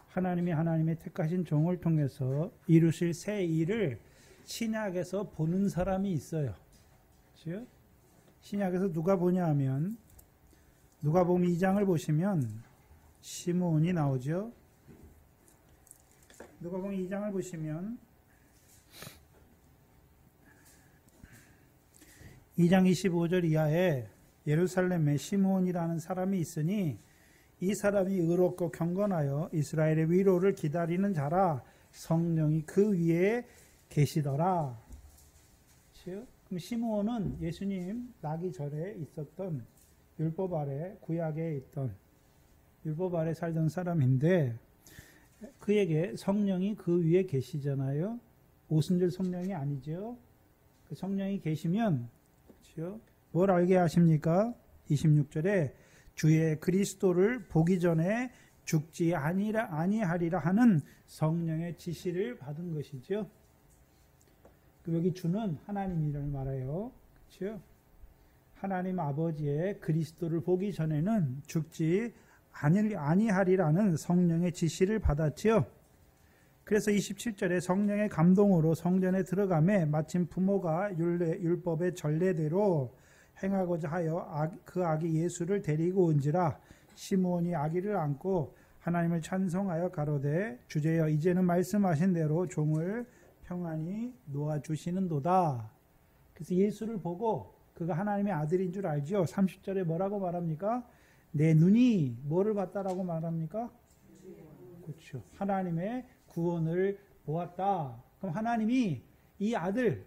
하나님이 하나님의 택하신 종을 통해서 이루실 새 일을 신약에서 보는 사람이 있어요. 신약에서 누가 보냐 하면 누가복음 2장을 보시면 시므온이 나오죠. 누가복음 2장을 보시면 2장 25절 이하에 예루살렘에 시므온이라는 사람이 있으니 이 사람이 의롭고 경건하여 이스라엘의 위로를 기다리는 자라. 성령이 그 위에 계시더라. 그럼 시므온은 예수님 나기 전에 있었던 율법 아래 구약에 있던 율법 아래 살던 사람인데 그에게 성령이 그 위에 계시잖아요. 오순절 성령이 아니죠. 그 성령이 계시면 뭘 알게 하십니까? 26절에 주의 그리스도를 보기 전에 죽지 아니하리라 하는 성령의 지시를 받은 것이죠. 여기 주는 하나님이라는 말이에요. 그렇죠? 하나님 아버지의 그리스도를 보기 전에는 죽지 아니하리라는 성령의 지시를 받았지요. 그래서 27절에 성령의 감동으로 성전에 들어가매 마침 부모가 율법의 전례대로 행하고자 하여 그 아기 예수를 데리고 온지라. 시므온이 아기를 안고 하나님을 찬송하여 가로되 주제여 이제는 말씀하신 대로 종을 평안히 놓아주시는도다. 그래서 예수를 보고 그가 하나님의 아들인 줄 알죠. 30절에 뭐라고 말합니까? 내 눈이 뭐를 봤다라고 말합니까? 그렇죠. 하나님의 구원을 보았다. 그럼 하나님이 이 아들,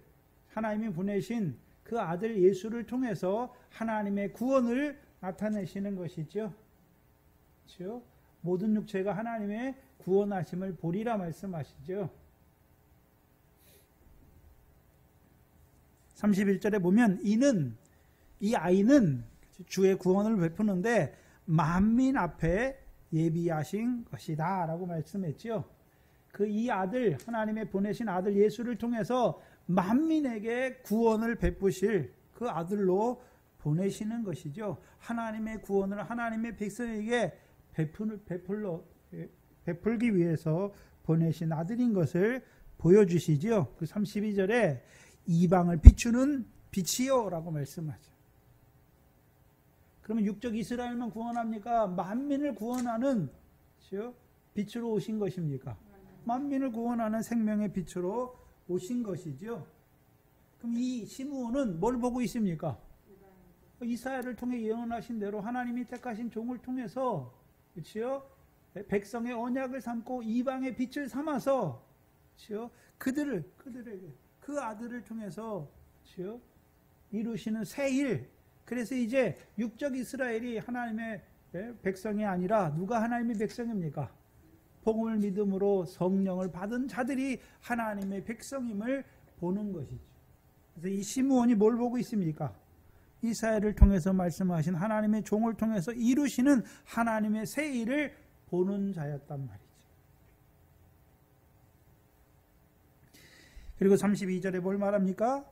하나님이 보내신 그 아들 예수를 통해서 하나님의 구원을 나타내시는 것이죠. 그렇죠? 모든 육체가 하나님의 구원하심을 보리라 말씀하시죠. 31절에 보면 이 아이는 주의 구원을 베푸는데 만민 앞에 예비하신 것이다 라고 말씀했죠. 이 아들, 하나님의 보내신 아들 예수를 통해서 만민에게 구원을 베푸실 그 아들로 보내시는 것이죠. 하나님의 구원을 하나님의 백성에게 베풀기 위해서 보내신 아들인 것을 보여주시죠. 그 32절에 이방을 비추는 빛이요 라고 말씀하죠. 그러면 육적 이스라엘만 구원합니까? 만민을 구원하는 빛으로 오신 것입니까? 만민을 구원하는 생명의 빛으로 오신 것이죠. 그럼 이 시므온은 뭘 보고 있습니까? 이사야를 통해 예언하신 대로 하나님이 택하신 종을 통해서 그렇죠? 백성의 언약을 삼고 이방의 빛을 삼아서 그렇죠? 그들에게 그 아들을 통해서 그렇죠? 이루시는 새 일. 그래서 이제 육적 이스라엘이 하나님의 백성이 아니라 누가 하나님의 백성입니까? 복음을 믿음으로 성령을 받은 자들이 하나님의 백성임을 보는 것이죠. 그래서 이 시므온이 뭘 보고 있습니까? 이사야를 통해서 말씀하신 하나님의 종을 통해서 이루시는 하나님의 새 일을 보는 자였단 말이죠. 그리고 32절에 뭘 말합니까?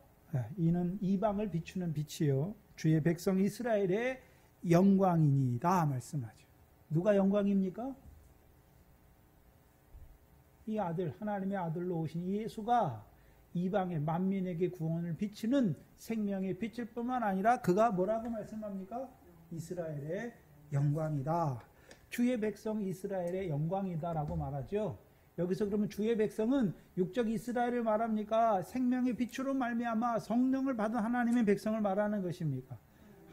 이는 이방을 비추는 빛이요 주의 백성 이스라엘의 영광이니이다 말씀하죠. 누가 영광입니까? 이 아들, 하나님의 아들로 오신 예수가 이방의 만민에게 구원을 비치는 생명의 빛일 뿐만 아니라 그가 뭐라고 말씀합니까? 이스라엘의 영광이다. 주의 백성 이스라엘의 영광이다라고 말하죠. 여기서 그러면 주의 백성은 육적 이스라엘을 말합니까? 생명의 빛으로 말미암아 성령을 받은 하나님의 백성을 말하는 것입니까?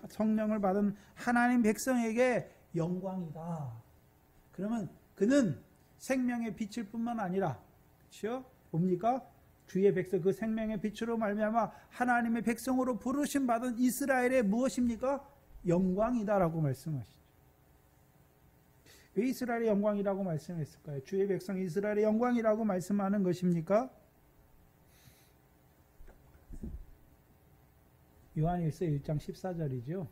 성령을 받은 하나님 백성에게 영광이다. 그러면 그는 생명의 빛일 뿐만 아니라 그렇죠? 뭡니까? 주의 백성 그 생명의 빛으로 말미암아 하나님의 백성으로 부르심 받은 이스라엘의 무엇입니까? 영광이다라고 말씀하시죠. 왜 이스라엘의 영광이라고 말씀했을까요? 주의 백성 이스라엘의 영광이라고 말씀하는 것입니까? 요한일서 1장 14절이죠.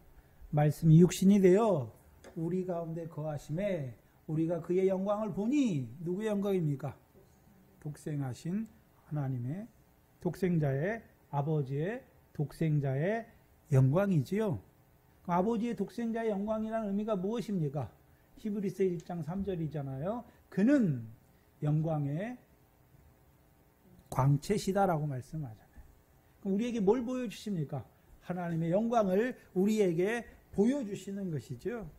말씀이 육신이 되어 우리 가운데 거하심에 우리가 그의 영광을 보니 누구의 영광입니까? 독생하신 하나님의 독생자의 아버지의 독생자의 영광이지요. 아버지의 독생자의 영광이라는 의미가 무엇입니까? 히브리서 1장 3절이잖아요. 그는 영광의 광채시다라고 말씀하잖아요. 그럼 우리에게 뭘 보여주십니까? 하나님의 영광을 우리에게 보여주시는 것이죠.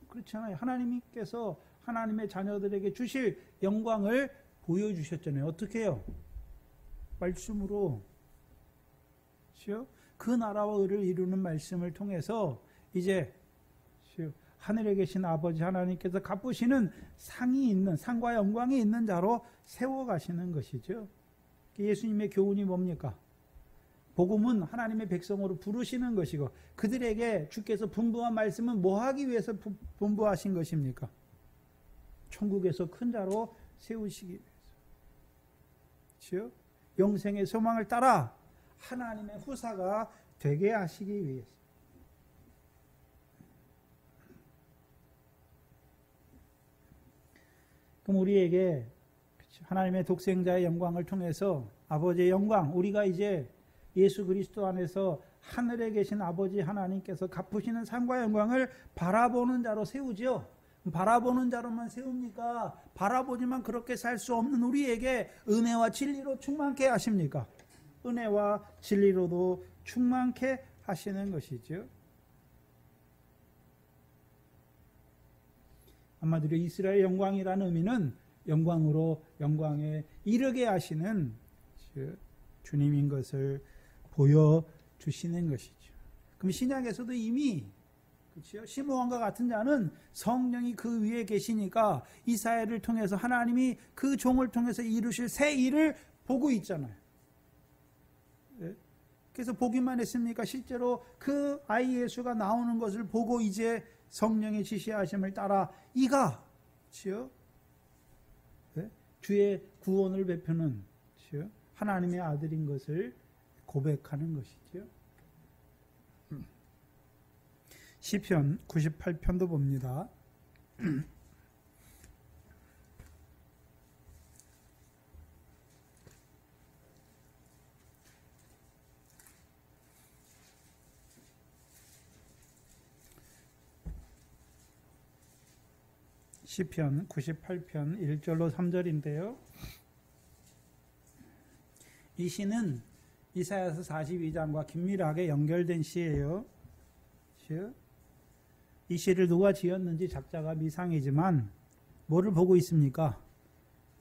그렇잖아요. 하나님께서 하나님의 자녀들에게 주실 영광을 보여주셨잖아요. 어떻게 해요? 말씀으로. 그렇죠? 그 나라와 의를 이루는 말씀을 통해서 이제 하늘에 계신 아버지 하나님께서 갚으시는 상이 있는, 상과 영광이 있는 자로 세워가시는 것이죠. 예수님의 교훈이 뭡니까? 복음은 하나님의 백성으로 부르시는 것이고 그들에게 주께서 분부한 말씀은 뭐 하기 위해서 분부하신 것입니까? 천국에서 큰 자로 세우시기 위해서. 그렇죠? 영생의 소망을 따라 하나님의 후사가 되게 하시기 위해서. 그럼 우리에게 하나님의 독생자의 영광을 통해서 아버지의 영광, 우리가 이제 예수 그리스도 안에서 하늘에 계신 아버지 하나님께서 갚으시는 상과 영광을 바라보는 자로 세우죠. 바라보는 자로만 세웁니까? 바라보지만 그렇게 살 수 없는 우리에게 은혜와 진리로 충만케 하십니까? 은혜와 진리로도 충만케 하시는 것이죠. 한마디로 이스라엘 영광이라는 의미는 영광으로 영광에 이르게 하시는 주님인 것을 보여주시는 것이죠. 그럼 신약에서도 이미 그렇죠? 시므온과 같은 자는 성령이 그 위에 계시니까 이사야를 통해서 하나님이 그 종을 통해서 이루실 새 일을 보고 있잖아요. 네? 그래서 보기만 했습니까? 실제로 그 아이 예수가 나오는 것을 보고 이제 성령의 지시하심을 따라 이가 그렇죠? 네? 주의 구원을 베푸는 그렇죠? 하나님의 아들인 것을 고백하는 것이죠. 시편 98편도 봅니다. 시편 98편 1절로 3절인데요. 이 시는 이사야서 42장과 긴밀하게 연결된 시예요. 이 시를 누가 지었는지 작자가 미상이지만 뭐를 보고 있습니까?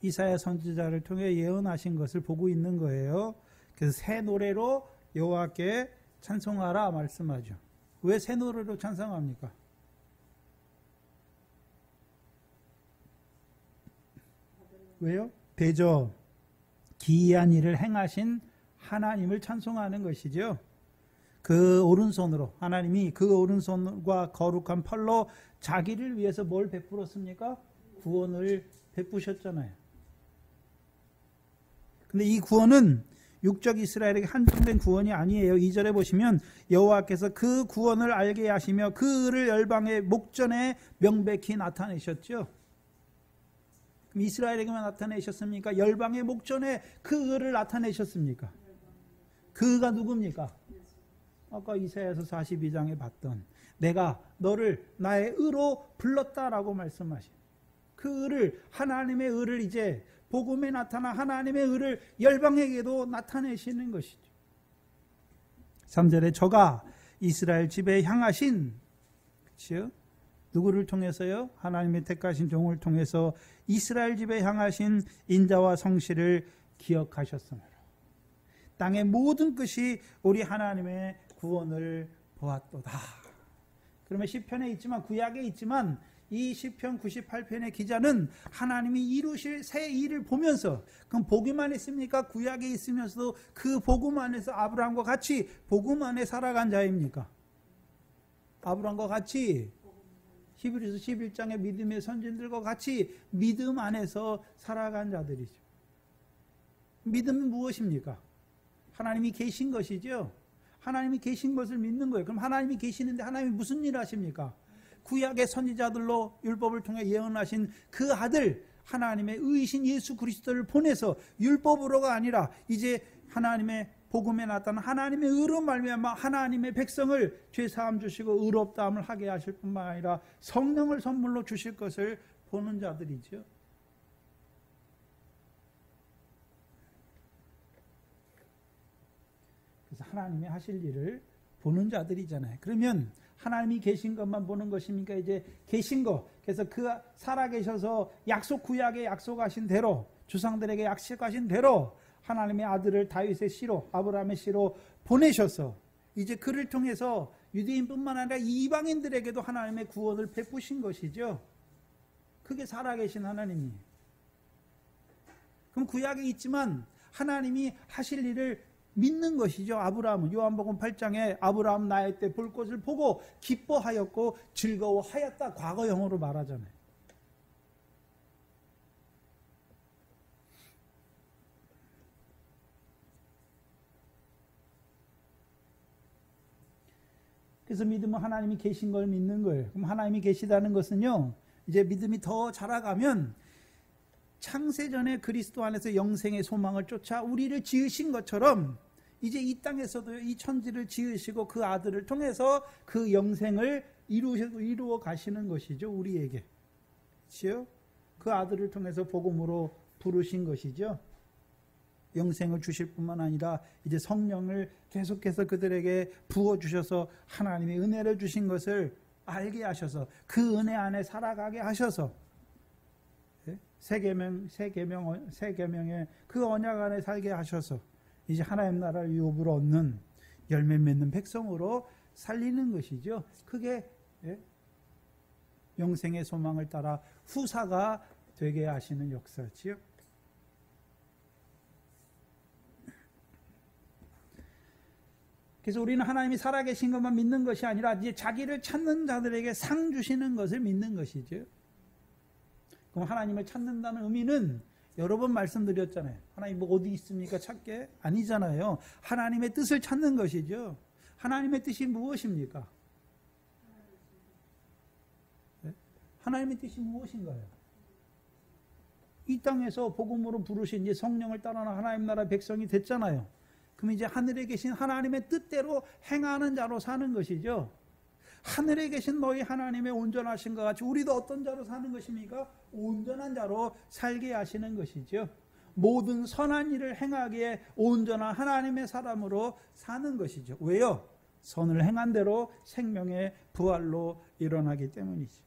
이사야 선지자를 통해 예언하신 것을 보고 있는 거예요. 그래서 새 노래로 여호와께 찬송하라 말씀하죠. 왜 새 노래로 찬송합니까? 왜요? 대저 기이한 일을 행하신 하나님을 찬송하는 것이죠. 그 오른손으로 하나님이 그 오른손과 거룩한 팔로 자기를 위해서 뭘 베풀었습니까? 구원을 베푸셨잖아요. 근데 이 구원은 육적 이스라엘에게 한정된 구원이 아니에요. 2절에 보시면 여호와께서 그 구원을 알게 하시며 그를 열방의 목전에 명백히 나타내셨죠. 그럼 이스라엘에게만 나타내셨습니까? 열방의 목전에 그를 나타내셨습니까? 그가 누굽니까? 아까 이사야서 42장에 봤던 내가 너를 나의 의로 불렀다라고 말씀하신 그 의를, 하나님의 의를 이제 복음에 나타나 하나님의 의를 열방에게도 나타내시는 것이죠. 3절에 저가 이스라엘 집에 향하신, 그렇죠? 누구를 통해서요? 하나님의 택하신 종을 통해서 이스라엘 집에 향하신 인자와 성실을 기억하셨으므로 땅의 모든 끝이 우리 하나님의 구원을 보았도다. 그러면 시편에 있지만 구약에 있지만 이 시편 98편의 기자는 하나님이 이루실 새 일을 보면서 그럼 보기만 했습니까? 구약에 있으면서도 그 복음 안에서 아브라함과 같이 복음 안에 살아간 자입니까? 아브라함과 같이 히브리서 11장의 믿음의 선진들과 같이 믿음 안에서 살아간 자들이죠. 믿음은 무엇입니까? 하나님이 계신 것이죠. 하나님이 계신 것을 믿는 거예요. 그럼 하나님이 계시는데 하나님이 무슨 일을 하십니까? 구약의 선지자들로 율법을 통해 예언하신 그 아들 하나님의 의이신 예수 그리스도를 보내서 율법으로가 아니라 이제 하나님의 복음에 나타난 하나님의 의로 말미암아 하나님의 백성을 죄 사함 주시고 의롭다함을 하게 하실 뿐만 아니라 성령을 선물로 주실 것을 보는 자들이죠. 그래서 하나님이 하실 일을 보는 자들이잖아요. 그러면 하나님이 계신 것만 보는 것입니까? 이제 계신 것. 그래서 그 살아계셔서 구약에 약속하신 대로, 주상들에게 약속하신 대로 하나님의 아들을 다윗의 씨로, 아브라함의 씨로 보내셔서 이제 그를 통해서 유대인뿐만 아니라 이방인들에게도 하나님의 구원을 베푸신 것이죠. 그게 살아계신 하나님이에요. 그럼 구약에 있지만 하나님이 하실 일을 믿는 것이죠. 아브라함은 요한복음 8장에 아브라함 나이 때 볼 것을 보고 기뻐하였고 즐거워하였다. 과거형으로 말하잖아요. 그래서 믿음은 하나님이 계신 걸 믿는 거예요. 그럼 하나님이 계시다는 것은요, 이제 믿음이 더 자라가면 창세전에 그리스도 안에서 영생의 소망을 쫓아 우리를 지으신 것처럼 이제 이 땅에서도 이 천지를 지으시고 그 아들을 통해서 그 영생을 이루어 가시는 것이죠. 우리에게. 그렇죠? 그 아들을 통해서 복음으로 부르신 것이죠. 영생을 주실 뿐만 아니라 이제 성령을 계속해서 그들에게 부어주셔서 하나님의 은혜를 주신 것을 알게 하셔서 그 은혜 안에 살아가게 하셔서 새 계명의 그 언약 안에 살게 하셔서 이제 하나님 나라를 유업으로 얻는 열매 맺는 백성으로 살리는 것이죠. 그게 영생의 소망을 따라 후사가 되게 하시는 역사지요. 그래서 우리는 하나님이 살아계신 것만 믿는 것이 아니라 이제 자기를 찾는 자들에게 상 주시는 것을 믿는 것이죠. 그럼 하나님을 찾는다는 의미는 여러 번 말씀드렸잖아요. 하나님 뭐 어디 있습니까? 찾게? 아니잖아요. 하나님의 뜻을 찾는 것이죠. 하나님의 뜻이 무엇입니까? 네? 하나님의 뜻이 무엇인가요? 이 땅에서 복음으로 부르신 이제 성령을 따라나 하나님 나라 백성이 됐잖아요. 그럼 이제 하늘에 계신 하나님의 뜻대로 행하는 자로 사는 것이죠. 하늘에 계신 너희 하나님의 온전하신 것 같이 우리도 어떤 자로 사는 것입니까? 온전한 자로 살게 하시는 것이죠. 모든 선한 일을 행하기에 온전한 하나님의 사람으로 사는 것이죠. 왜요? 선을 행한 대로 생명의 부활로 일어나기 때문이죠.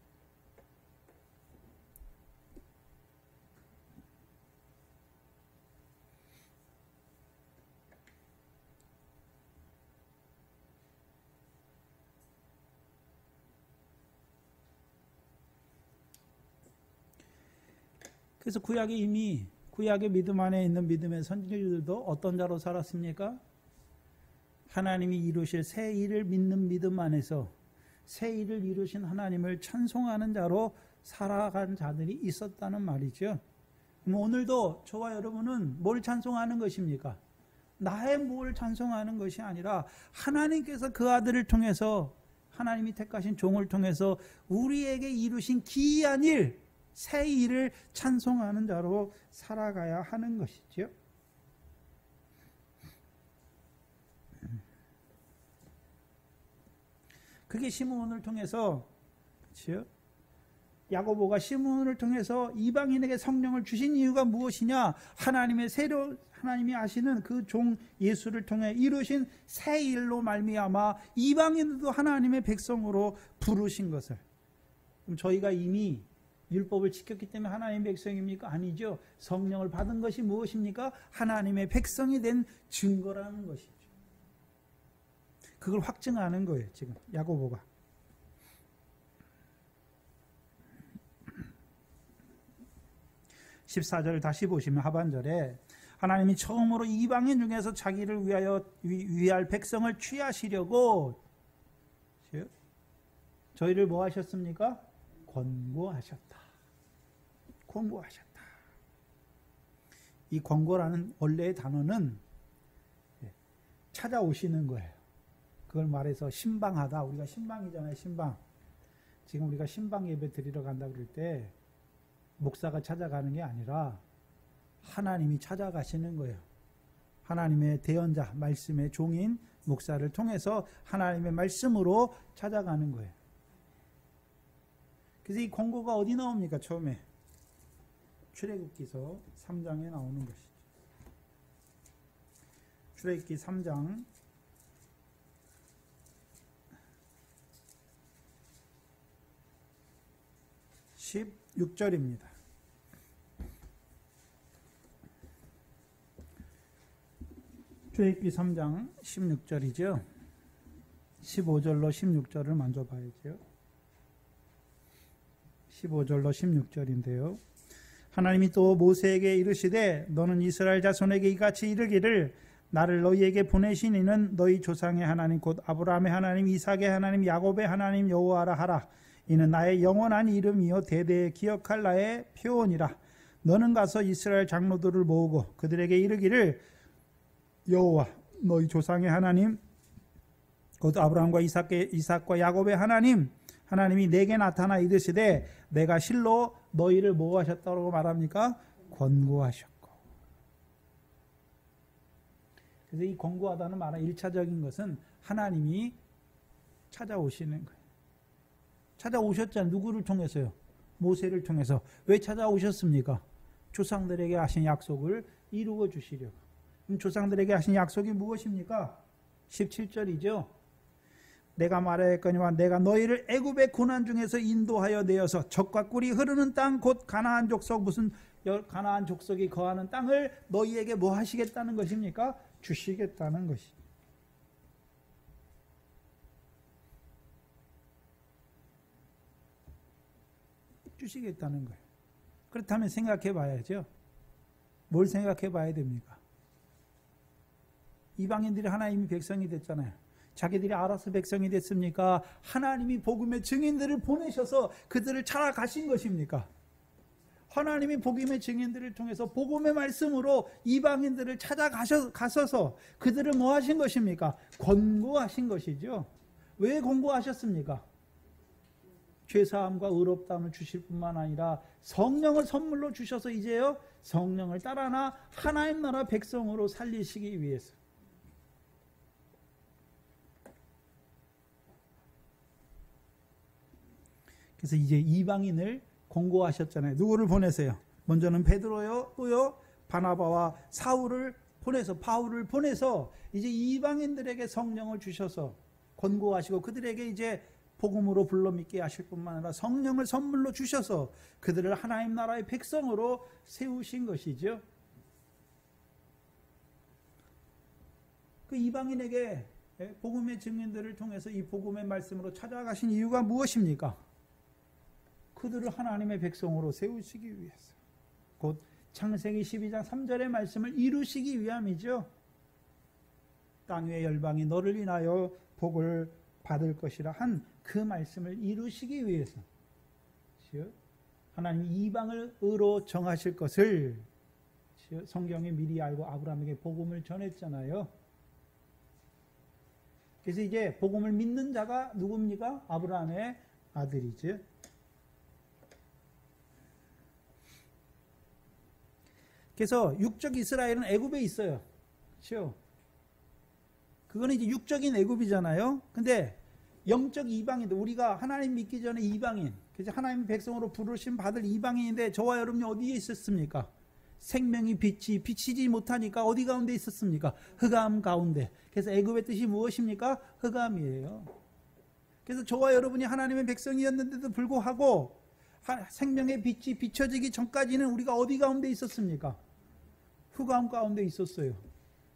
그래서 구약이 이미 구약의 믿음 안에 있는 믿음의 선지자들도 어떤 자로 살았습니까? 하나님이 이루실 새 일을 믿는 믿음 안에서 새 일을 이루신 하나님을 찬송하는 자로 살아간 자들이 있었다는 말이죠. 그럼 오늘도 저와 여러분은 뭘 찬송하는 것입니까? 나의 뭘 찬송하는 것이 아니라 하나님께서 그 아들을 통해서 하나님이 택하신 종을 통해서 우리에게 이루신 기이한 일, 새 일을 찬송하는 자로 살아가야 하는 것이죠. 그게 시므온을 통해서, 그렇죠? 야고보가 시므온을 통해서 이방인에게 성령을 주신 이유가 무엇이냐? 하나님이 아시는 그 종 예수를 통해 이루신 새 일로 말미암아 이방인들도 하나님의 백성으로 부르신 것을. 그럼 저희가 이미 율법을 지켰기 때문에 하나님의 백성입니까? 아니죠. 성령을 받은 것이 무엇입니까? 하나님의 백성이 된 증거라는 것이죠. 그걸 확증하는 거예요. 지금 야고보가. (14절) 다시 보시면 하반절에 하나님이 처음으로 이방인 중에서 자기를 위할 백성을 취하시려고 저희를 뭐 하셨습니까? 권고하셨다. 권고하셨다. 이 권고라는 원래의 단어는 찾아오시는 거예요. 그걸 말해서 신방하다. 우리가 신방이잖아요. 신방. 지금 우리가 신방 예배 드리러 간다 그럴 때 목사가 찾아가는 게 아니라 하나님이 찾아가시는 거예요. 하나님의 대언자, 말씀의 종인 목사를 통해서 하나님의 말씀으로 찾아가는 거예요. 그래서 이 권고가 어디 나옵니까? 처음에 출애굽기서 3장에 나오는 것이죠. 출애굽기 3장 16절입니다. 출애굽기 3장 16절이죠. 15절로 16절을 먼저 봐야죠. 15절로 16절인데요. 하나님이 또 모세에게 이르시되 너는 이스라엘 자손에게 이같이 이르기를 나를 너희에게 보내신 이는 너희 조상의 하나님 곧 아브라함의 하나님 이삭의 하나님 야곱의 하나님 여호와라 하라. 이는 나의 영원한 이름이요 대대에 기억할 나의 표언이라. 너는 가서 이스라엘 장로들을 모으고 그들에게 이르기를 여호와 너희 조상의 하나님 곧 아브라함과 이삭과 야곱의 하나님이 내게 나타나 이르시되 내가 실로 너희를 뭐 하셨다고 말합니까? 권고하셨고. 그래서 이 권고하다는 말은 1차적인 것은 하나님이 찾아오시는 거예요. 찾아오셨잖아요. 누구를 통해서요? 모세를 통해서. 왜 찾아오셨습니까? 조상들에게 하신 약속을 이루어 주시려고. 그럼 조상들에게 하신 약속이 무엇입니까? 17절이죠. 내가 말하였거니와 내가 너희를 애굽의 고난 중에서 인도하여 내어서 젖과 꿀이 흐르는 땅 곧 가나안 족속 무슨 가나안 족속이 거하는 땅을 너희에게 뭐 하시겠다는 것입니까? 주시겠다는 것이. 주시겠다는 거예요. 그렇다면 생각해 봐야죠. 뭘 생각해 봐야 됩니까? 이방인들이 하나님의 백성이 됐잖아요. 자기들이 알아서 백성이 됐습니까? 하나님이 복음의 증인들을 보내셔서 그들을 찾아가신 것입니까? 하나님이 복음의 증인들을 통해서 복음의 말씀으로 이방인들을 찾아가셔서 그들을 뭐 하신 것입니까? 권고하신 것이죠. 왜 권고하셨습니까? 죄사함과 의롭다함을 주실 뿐만 아니라 성령을 선물로 주셔서 이제요 성령을 따라나 하나님 나라 백성으로 살리시기 위해서. 그래서 이제 이방인을 권고하셨잖아요. 누구를 보내세요? 먼저는 베드로요, 또요 바나바와 사울을 보내서 바울을 보내서 이제 이방인들에게 성령을 주셔서 권고하시고 그들에게 이제 복음으로 불러 믿게 하실 뿐만 아니라 성령을 선물로 주셔서 그들을 하나님 나라의 백성으로 세우신 것이죠. 그 이방인에게 복음의 증인들을 통해서 이 복음의 말씀으로 찾아가신 이유가 무엇입니까? 그들을 하나님의 백성으로 세우시기 위해서. 곧 창세기 12장 3절의 말씀을 이루시기 위함이죠. 땅 위의 열방이 너를 인하여 복을 받을 것이라 한 그 말씀을 이루시기 위해서 하나님 이방을 의로 정하실 것을 성경에 미리 알고 아브라함에게 복음을 전했잖아요. 그래서 이제 복음을 믿는 자가 누굽니까? 아브라함의 아들이죠. 그래서 육적 이스라엘은 애굽에 있어요. 그렇죠? 그거는 이제 육적인 애굽이잖아요. 근데 영적 이방인들, 우리가 하나님 믿기 전에 이방인, 그래서 하나님 백성으로 부르심 받을 이방인인데 저와 여러분이 어디에 있었습니까? 생명이 빛이 비치지 못하니까 어디 가운데 있었습니까? 흑암 가운데. 그래서 애굽의 뜻이 무엇입니까? 흑암이에요. 그래서 저와 여러분이 하나님의 백성이었는데도 불구하고 생명의 빛이 비춰지기 전까지는 우리가 어디 가운데 있었습니까? 흑암 가운데 있었어요.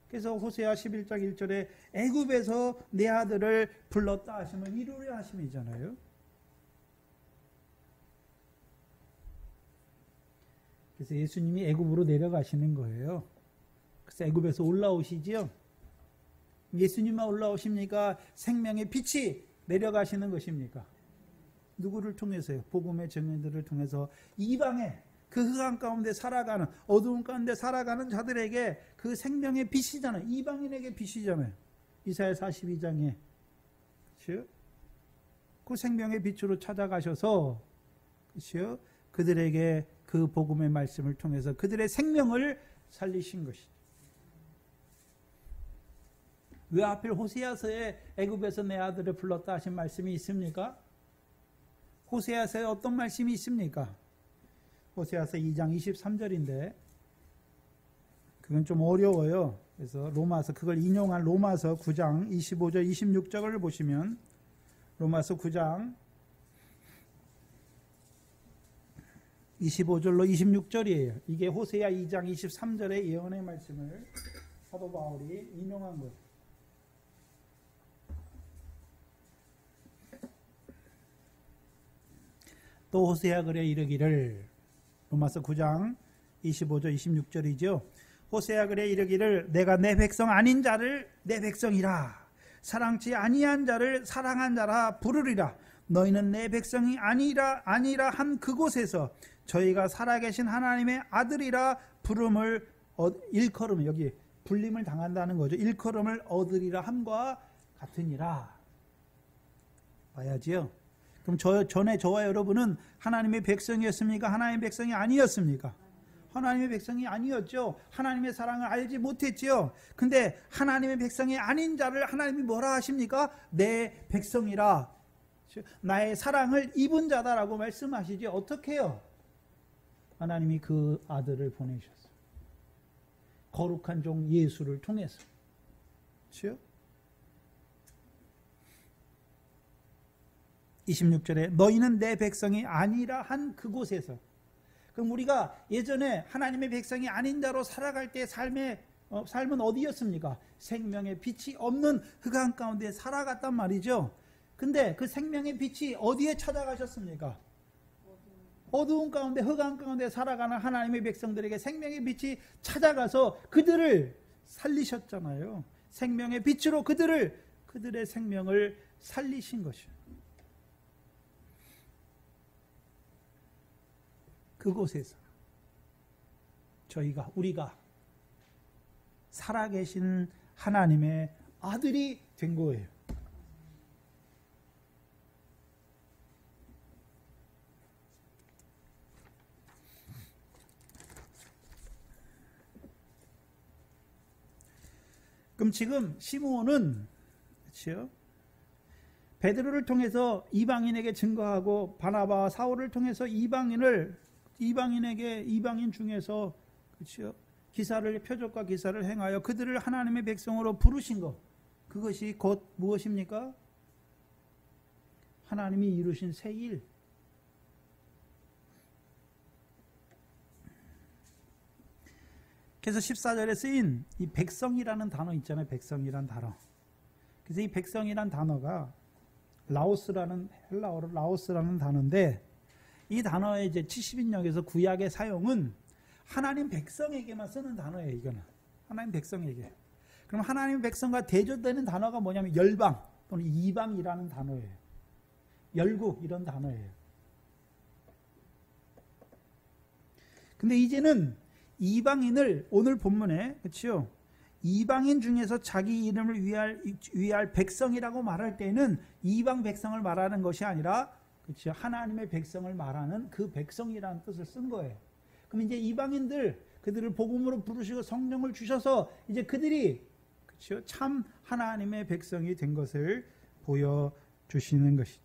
그래서 호세아 11장 1절에 애굽에서 내 아들을 불렀다 하시면 이루려 하심이잖아요. 그래서 예수님이 애굽으로 내려가시는 거예요. 그래서 애굽에서 올라오시지요. 예수님만 올라오십니까? 생명의 빛이 내려가시는 것입니까? 누구를 통해서요? 복음의 증인들을 통해서 이방에 그 흑암 가운데 살아가는, 어두운 가운데 살아가는 자들에게 그 생명의 빛이잖아요. 이방인에게 빛이잖아요. 이사야 42장에 그 생명의 빛으로 찾아가셔서 그들에게 그 복음의 말씀을 통해서 그들의 생명을 살리신 것이죠. 왜 하필 호세아서에 애굽에서 내 아들을 불렀다 하신 말씀이 있습니까? 호세아서에 어떤 말씀이 있습니까? 호세아서 2장 23절인데 그건 좀 어려워요. 그래서 로마서 그걸 인용한 로마서 9장 25절 26절을 보시면 로마서 9장 25절로 26절이에요. 이게 호세아 2장 23절의 예언의 말씀을 사도 바울이 인용한 거예요. 또 호세아 그래 이르기를 로마서 9장 25절 26절이죠. 호세아 그래 이르기를 내가 내 백성 아닌 자를 내 백성이라 사랑치 아니한 자를 사랑한 자라 부르리라. 너희는 내 백성이 아니라 한 그곳에서 저희가 살아계신 하나님의 아들이라 부름을 일컬음, 여기 불림을 당한다는 거죠. 일컬음을 얻으리라 함과 같으니라. 봐야지요. 그럼 전에 저와 여러분은 하나님의 백성이었습니까? 하나님의 백성이 아니었습니까? 하나님의 백성이 아니었죠. 하나님의 사랑을 알지 못했죠. 근데 하나님의 백성이 아닌 자를 하나님이 뭐라 하십니까? 내 백성이라. 나의 사랑을 입은 자다라고 말씀하시지. 어떻게 해요? 하나님이 그 아들을 보내셨어요. 거룩한 종 예수를 통해서. 그렇죠? 26절에 너희는 내 백성이 아니라 한 그곳에서. 그럼 우리가 예전에 하나님의 백성이 아닌 자로 살아갈 때 삶은 어디였습니까? 생명의 빛이 없는 흑암 가운데 살아갔단 말이죠. 근데 그 생명의 빛이 어디에 찾아가셨습니까? 어두운 가운데 흑암 가운데 살아가는 하나님의 백성들에게 생명의 빛이 찾아가서 그들을 살리셨잖아요. 생명의 빛으로 그들의 생명을 살리신 것이요. 그곳에서 우리가 살아계신 하나님의 아들이 된 거예요. 그럼 지금 시므온은 그렇죠? 베드로를 통해서 이방인에게 증거하고 바나바와 사울을 통해서 이방인 중에서 그렇죠? 표적과 기사를 행하여 그들을 하나님의 백성으로 부르신 것. 그것이 곧 무엇입니까? 하나님이 이루신 새 일. 그래서 14절에 쓰인 이 백성이라는 단어 있잖아요. 백성이라는 단어. 그래서 이 백성이라는 단어가 헬라어로 라오스라는 단어인데 이 단어의 이제 70인역에서 구약의 사용은 하나님 백성에게만 쓰는 단어예요. 이거는 하나님 백성에게. 그럼 하나님 백성과 대조되는 단어가 뭐냐면 열방 또는 이방이라는 단어예요. 열국 이런 단어예요. 근데 이제는 이방인을 오늘 본문에 그렇죠? 이방인 중에서 자기 이름을 위할 백성이라고 말할 때는 이방 백성을 말하는 것이 아니라 그렇죠? 하나님의 백성을 말하는 그 백성이라는 뜻을 쓴 거예요. 그럼 이제 이방인들 그들을 복음으로 부르시고 성령을 주셔서 이제 그들이 그렇죠? 참 하나님의 백성이 된 것을 보여주시는 것이죠.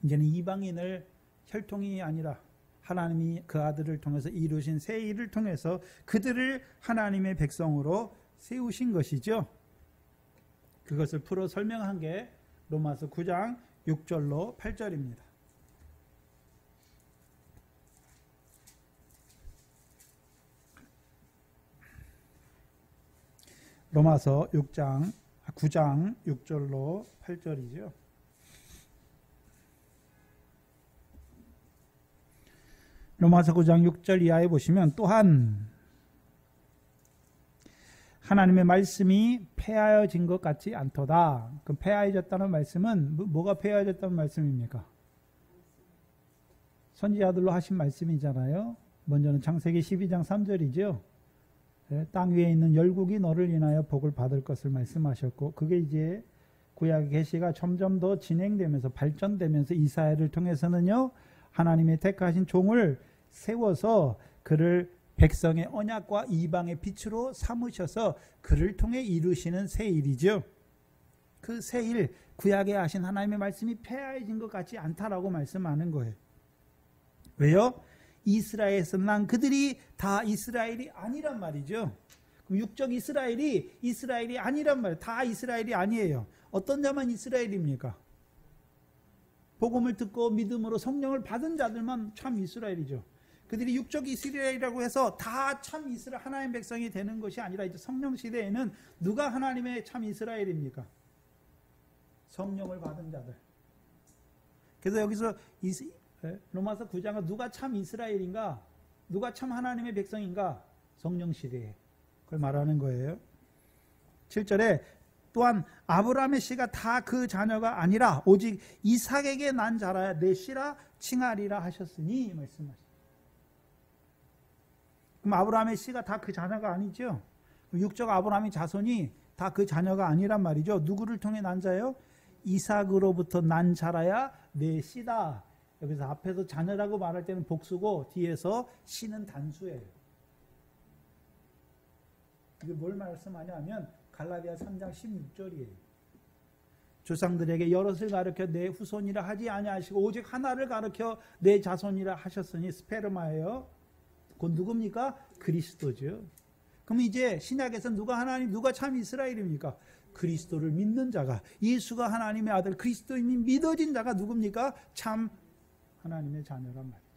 이제는 이방인을 혈통이 아니라 하나님이 그 아들을 통해서 이루신 새 일을 통해서 그들을 하나님의 백성으로 세우신 것이죠. 그것을 풀어 설명한 게 로마서 9장 6절로 8절입니다. 로마서 9장 6절로 8절이죠. 로마서 9장 6절 이하에 보시면 또한 하나님의 말씀이 폐하여진 것 같지 않도다. 그럼 폐하여졌다는 말씀은 뭐가 폐하여졌다는 말씀입니까? 선지자들로 하신 말씀이잖아요. 먼저는 창세기 12장 3절이죠. 땅 위에 있는 열국이 너를 인하여 복을 받을 것을 말씀하셨고 그게 이제 구약의 계시가 점점 더 진행되면서 발전되면서 이사야를 통해서는요. 하나님의 택하신 종을 세워서 그를 백성의 언약과 이방의 빛으로 삼으셔서 그를 통해 이루시는 새 일이죠. 그 새 일, 구약에 하신 하나님의 말씀이 폐하해진 것 같지 않다라고 말씀하는 거예요. 왜요? 이스라엘에서 난 그들이 다 이스라엘이 아니란 말이죠. 그럼 육적 이스라엘이 아니란 말이에요. 다 이스라엘이 아니에요. 어떤 자만 이스라엘입니까? 복음을 듣고 믿음으로 성령을 받은 자들만 참 이스라엘이죠. 그들이 육적 이스라엘이라고 해서 다 참 이스라엘 하나님의 백성이 되는 것이 아니라 이제 성령 시대에는 누가 하나님의 참 이스라엘입니까? 성령을 받은 자들. 그래서 여기서 로마서 9장은 누가 참 이스라엘인가? 누가 참 하나님의 백성인가? 성령 시대에. 그걸 말하는 거예요. 7절에 또한 아브라함의 씨가 다 그 자녀가 아니라 오직 이삭에게 난 자라야 내 씨라 칭하리라 하셨으니 말씀하십니다. 그럼 아브라함의 씨가 다 그 자녀가 아니죠? 육적 아브라함의 자손이 다 그 자녀가 아니란 말이죠. 누구를 통해 난 자예요? 이삭으로부터 난 자라야 내 씨다. 여기서 앞에서 자녀라고 말할 때는 복수고 뒤에서 씨는 단수예요. 이게 뭘 말씀하냐면 갈라디아 3장 16절이에요. 조상들에게 여럿을 가르쳐 내 후손이라 하지 아니하시고 오직 하나를 가르쳐 내 자손이라 하셨으니 스페르마예요. 그건 누굽니까? 그리스도죠. 그럼 이제 신약에서 누가 참 이스라엘입니까? 그리스도를 믿는 자가, 예수가 하나님의 아들 그리스도인이 믿어진 자가 누굽니까? 참 하나님의 자녀란 말이죠.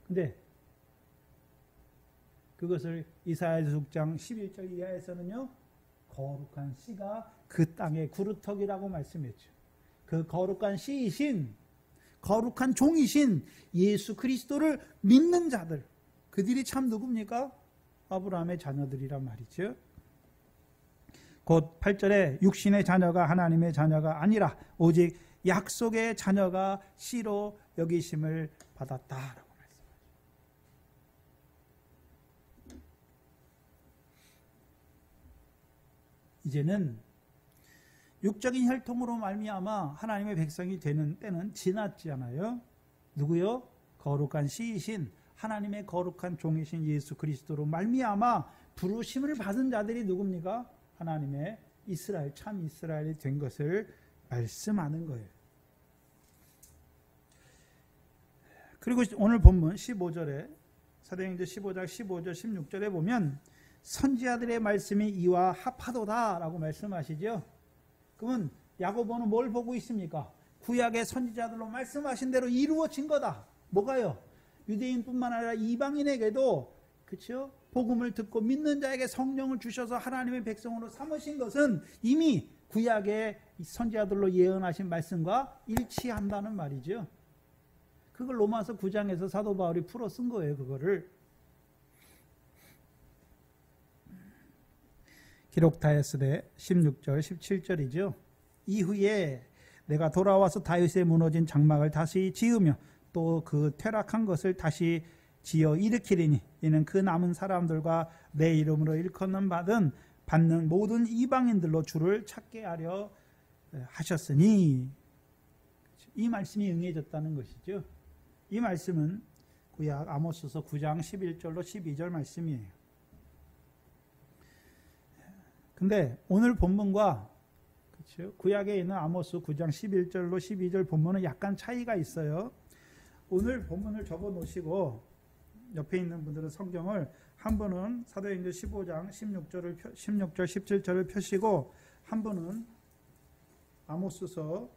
근데 그것을 이사야서 6장 11절 이하에서는요, 거룩한 씨가 그 땅의 구루터기라고 말씀했죠. 그 거룩한 씨이신, 거룩한 종이신 예수 그리스도를 믿는 자들, 그들이 참 누굽니까? 아브라함의 자녀들이란 말이죠. 곧 8절에 육신의 자녀가 하나님의 자녀가 아니라 오직 약속의 자녀가 씨로 여기심을 받았다라고 말씀하죠. 이제는 육적인 혈통으로 말미암아 하나님의 백성이 되는 때는 지났잖아요. 누구요? 거룩한 씨이신 하나님의 거룩한 종이신 예수 그리스도로 말미암아 부르심을 받은 자들이 누굽니까? 하나님의 이스라엘, 참 이스라엘이 된 것을 말씀하는 거예요. 그리고 오늘 본문 15절에 사도행전 15장 15절 16절에 보면 선지자들의 말씀이 이와 합하도다라고 말씀하시죠. 그러면 야고보는 뭘 보고 있습니까? 구약의 선지자들로 말씀하신 대로 이루어진 거다. 뭐가요? 유대인뿐만 아니라 이방인에게도 그렇죠? 복음을 듣고 믿는 자에게 성령을 주셔서 하나님의 백성으로 삼으신 것은 이미 구약의 선지자들로 예언하신 말씀과 일치한다는 말이죠. 그걸 로마서 9장에서 사도 바울이 풀어 쓴 거예요. 그거를 기록하였으되 16절 17절이죠. 이후에 내가 돌아와서 다윗의 무너진 장막을 다시 지으며 또 그 퇴락한 것을 다시 지어 일으키리니 이는 그 남은 사람들과 내 이름으로 일컫는 받는 모든 이방인들로 주를 찾게 하려 하셨으니, 이 말씀이 응해졌다는 것이죠. 이 말씀은 구약 아모스서 9장 11절로 12절 말씀이에요. 근데 오늘 본문과 그렇죠? 구약에 있는 아모스 9장 11절로 12절 본문은 약간 차이가 있어요. 오늘 본문을 적어 놓으시고 옆에 있는 분들은 성경을 한 분은 사도행전 15장 16절 17절을 펴시고 한 분은 아모스서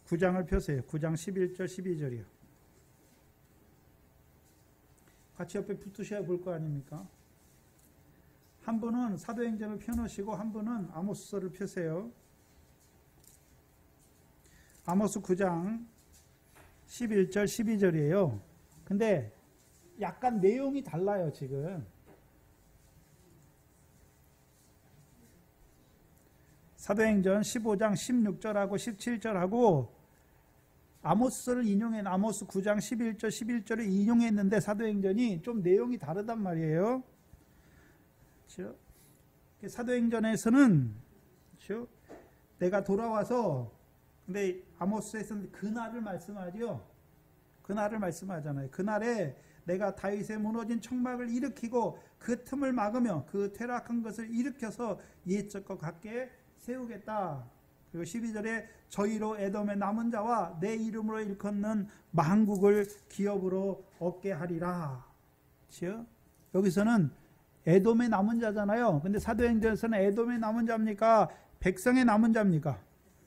9장을 펴세요. 9장 11절 12절이요. 같이 옆에 붙으셔야 볼 거 아닙니까? 한 분은 사도행전을 펴놓으시고 한 분은 아모스서를 펴세요. 아모스 9장 11절 12절이에요. 근데 약간 내용이 달라요. 지금 사도행전 15장 16절하고 17절하고 아모스를 인용해 아모스 9장 11절 11절을 인용했는데 사도행전이 좀 내용이 다르단 말이에요. 그렇죠? 사도행전에서는 그렇죠? 내가 돌아와서, 근데 아모스에서는 그날을 말씀하죠. 그날을 말씀하잖아요. 그날에 내가 다윗의 무너진 청막을 일으키고 그 틈을 막으며 그 퇴락한 것을 일으켜서 옛적과 같게 세우겠다. 그리고 12절에 저희로 에돔의 남은 자와 내 이름으로 일컫는 만국을 기업으로 얻게 하리라. 그렇죠? 여기서는 에돔의 남은 자잖아요. 근데 사도행전에서는 에돔의 남은 자입니까? 백성의 남은 자입니까?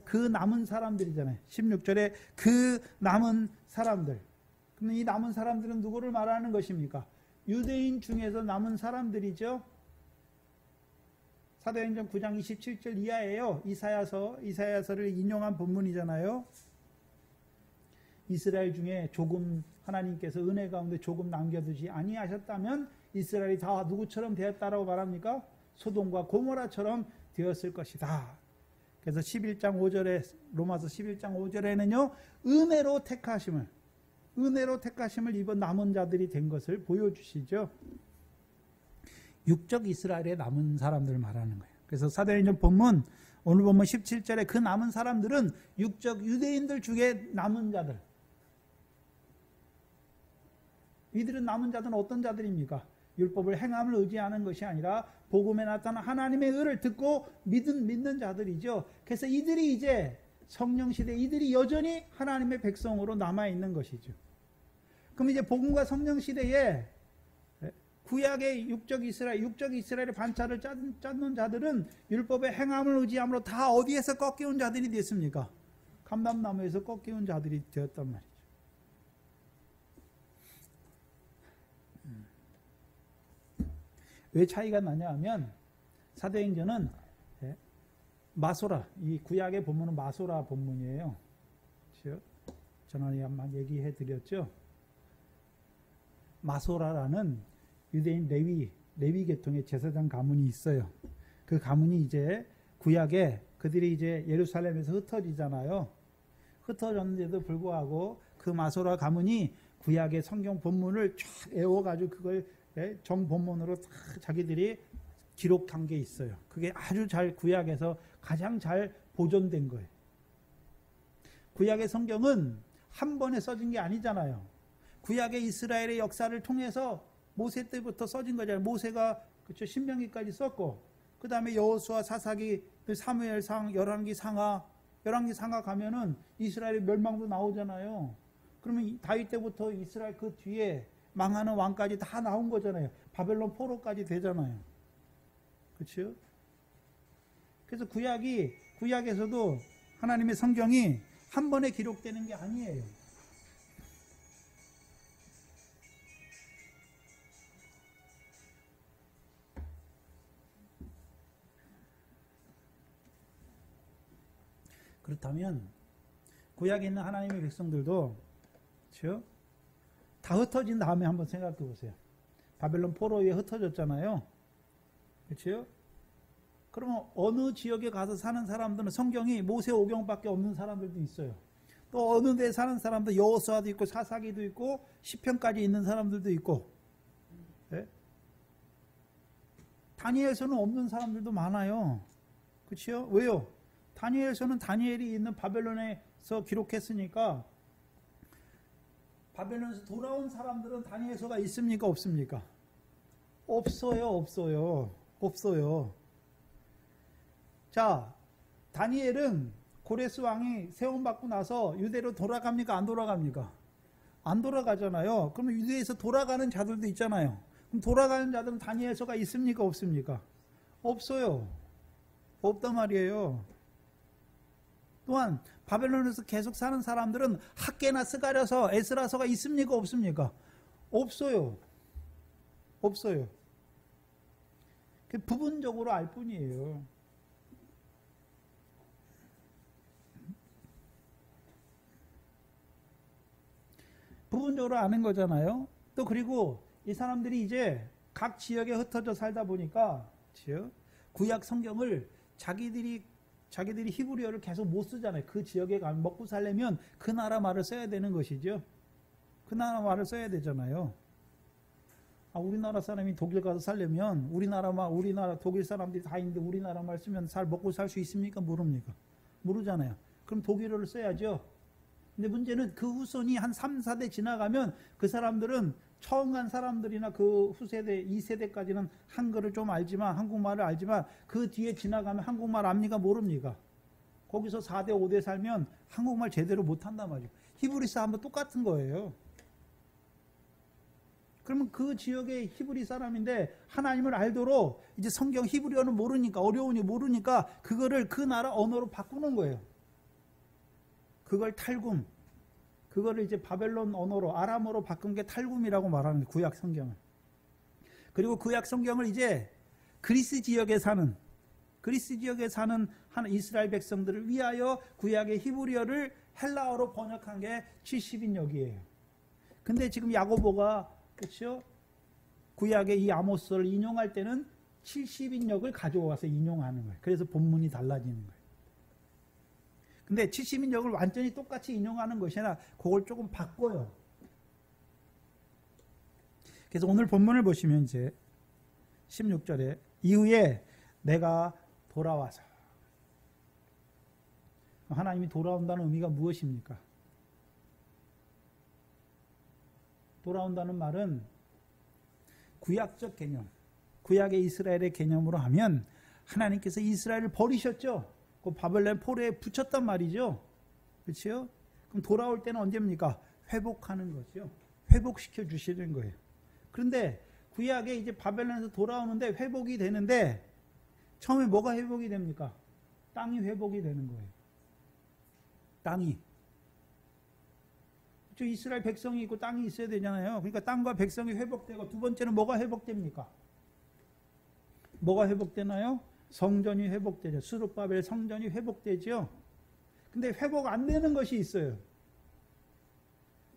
그 남은 사람들이잖아요. 16절에 그 남은 사람들. 그럼 이 남은 사람들은 누구를 말하는 것입니까? 유대인 중에서 남은 사람들이죠. 사도행전 9장 27절 이하예요. 이사야서를 인용한 본문이잖아요. 이스라엘 중에 조금 하나님께서 은혜 가운데 조금 남겨두지 아니하셨다면 이스라엘이 다 누구처럼 되었다라고 말합니까? 소돔과 고모라처럼 되었을 것이다. 그래서 11장 5절에 로마서 11장 5절에는요. 은혜로 택하심을 입은 남은 자들이 된 것을 보여주시죠. 육적 이스라엘의 남은 사람들을 말하는 거예요. 그래서 사도행전 본문 오늘 본문 17절에 그 남은 사람들은 육적 유대인들 중에 남은 자들. 이들은 남은 자들은 어떤 자들입니까? 율법을 행함을 의지하는 것이 아니라 복음에 나타난 하나님의 의를 듣고 믿는 자들이죠. 그래서 이들이 이제 성령 시대 이들이 여전히 하나님의 백성으로 남아 있는 것이죠. 그럼 이제 복음과 성령 시대에 구약의 육적 이스라엘의 반차를 짰는 자들은 율법의 행함을 의지함으로 다 어디에서 꺾여온 자들이 됐습니까? 감람나무에서 꺾여온 자들이 되었단 말이죠. 왜 차이가 나냐 하면 사도행전은 마소라, 이 구약의 본문은 마소라 본문이에요. 그렇죠? 전에 한번 얘기해 드렸죠. 마소라라는 유대인 레위 계통의 제사장 가문이 있어요. 그 가문이 이제 구약에 그들이 이제 예루살렘에서 흩어지잖아요. 흩어졌는데도 불구하고 그 마소라 가문이 구약의 성경 본문을 쫙 애워가지고 그걸 정본문으로 다 자기들이 기록한 게 있어요. 그게 아주 잘 구약에서 가장 잘 보존된 거예요. 구약의 성경은 한 번에 써진 게 아니잖아요. 구약의 이스라엘의 역사를 통해서 모세 때부터 써진 거잖아요. 모세가 그렇죠. 신명기까지 썼고 그 다음에 여호수아, 사사기, 사무엘상, 열왕기 상하 가면은 이스라엘의 멸망도 나오잖아요. 그러면 다윗 때부터 이스라엘 그 뒤에 망하는 왕까지 다 나온 거잖아요. 바벨론 포로까지 되잖아요. 그렇죠? 그래서 구약에서도 하나님의 성경이 한 번에 기록되는 게 아니에요. 그렇다면 구약에 있는 하나님의 백성들도 그렇죠? 다 흩어진 다음에 한번 생각해 보세요. 바벨론 포로에 흩어졌잖아요. 그렇죠? 그러면 어느 지역에 가서 사는 사람들은 성경이 모세오경밖에 없는 사람들도 있어요. 또 어느 데 사는 사람도 여호수아도 있고 사사기도 있고 시편까지 있는 사람들도 있고 네? 다니엘서는 없는 사람들도 많아요. 그렇죠? 왜요? 다니엘서는 다니엘이 있는 바벨론에서 기록했으니까 바벨론에서 돌아온 사람들은 다니엘서가 있습니까? 없습니까? 없어요. 자, 다니엘은 고레스 왕이 세움받고 나서 유대로 돌아갑니까? 안 돌아갑니까? 안 돌아가잖아요. 그러면 유대에서 돌아가는 자들도 있잖아요. 그럼 돌아가는 자들은 다니엘서가 있습니까? 없습니까? 없어요. 없단 말이에요. 또한 바벨론에서 계속 사는 사람들은 학개나 스가랴서, 에스라서가 있습니까? 없습니까? 없어요. 부분적으로 알 뿐이에요. 부분적으로 아는 거잖아요. 또 그리고 이 사람들이 이제 각 지역에 흩어져 살다 보니까 구약 성경을 자기들이 히브리어를 계속 못 쓰잖아요. 그 지역에 가면 먹고 살려면 그 나라 말을 써야 되는 것이죠. 그 나라 말을 써야 되잖아요. 우리나라 사람이 독일 가서 살려면 우리나라 독일 사람들이 다 있는데 우리나라 말 쓰면 먹고 살 수 있습니까? 모릅니까? 모르잖아요. 그럼 독일어를 써야죠. 근데 문제는 그 후손이 한 3, 4대 지나가면 그 사람들은 처음 간 사람들이나 그 후세대, 2세대까지는 한글을 좀 알지만, 한국말을 알지만 그 뒤에 지나가면 한국말 압니까? 모릅니까? 거기서 4대, 5대 살면 한국말 제대로 못한단 말이에요. 히브리서 하면 똑같은 거예요. 그러면 그 지역의 히브리 사람인데 하나님을 알도록 이제 성경 히브리어는 모르니까, 어려우니 모르니까 그거를 그 나라 언어로 바꾸는 거예요. 그걸 탈굼, 그거를 이제 바벨론 언어로, 아람어로 바꾼 게 탈굼이라고 말하는 거예요. 구약 성경을. 그리고 구약 성경을 이제 그리스 지역에 사는 한 이스라엘 백성들을 위하여 구약의 히브리어를 헬라어로 번역한 게 70인역이에요. 근데 지금 야고보가, 그렇죠? 구약의 이 아모스를 인용할 때는 70인역을 가져와서 인용하는 거예요. 그래서 본문이 달라지는 거예요. 근데 70인역을 완전히 똑같이 인용하는 것이 아니라 그걸 조금 바꿔요. 그래서 오늘 본문을 보시면 이제 16절에 이후에 내가 돌아와서, 하나님이 돌아온다는 의미가 무엇입니까? 돌아온다는 말은 구약적 개념, 구약의 이스라엘의 개념으로 하면 하나님께서 이스라엘을 버리셨죠. 그 바벨론 포로에 붙였단 말이죠. 그렇죠? 그럼 돌아올 때는 언제입니까? 회복하는 거죠. 회복시켜 주시는 거예요. 그런데 구약에 이제 바벨론에서 돌아오는데 회복이 되는데 처음에 뭐가 회복이 됩니까? 땅이 회복이 되는 거예요. 땅이. 그렇죠? 이스라엘 백성이 있고 땅이 있어야 되잖아요. 그러니까 땅과 백성이 회복되고, 두 번째는 뭐가 회복됩니까? 뭐가 회복되나요? 성전이 회복되죠. 스룹바벨 성전이 회복되죠. 근데 회복 안 되는 것이 있어요.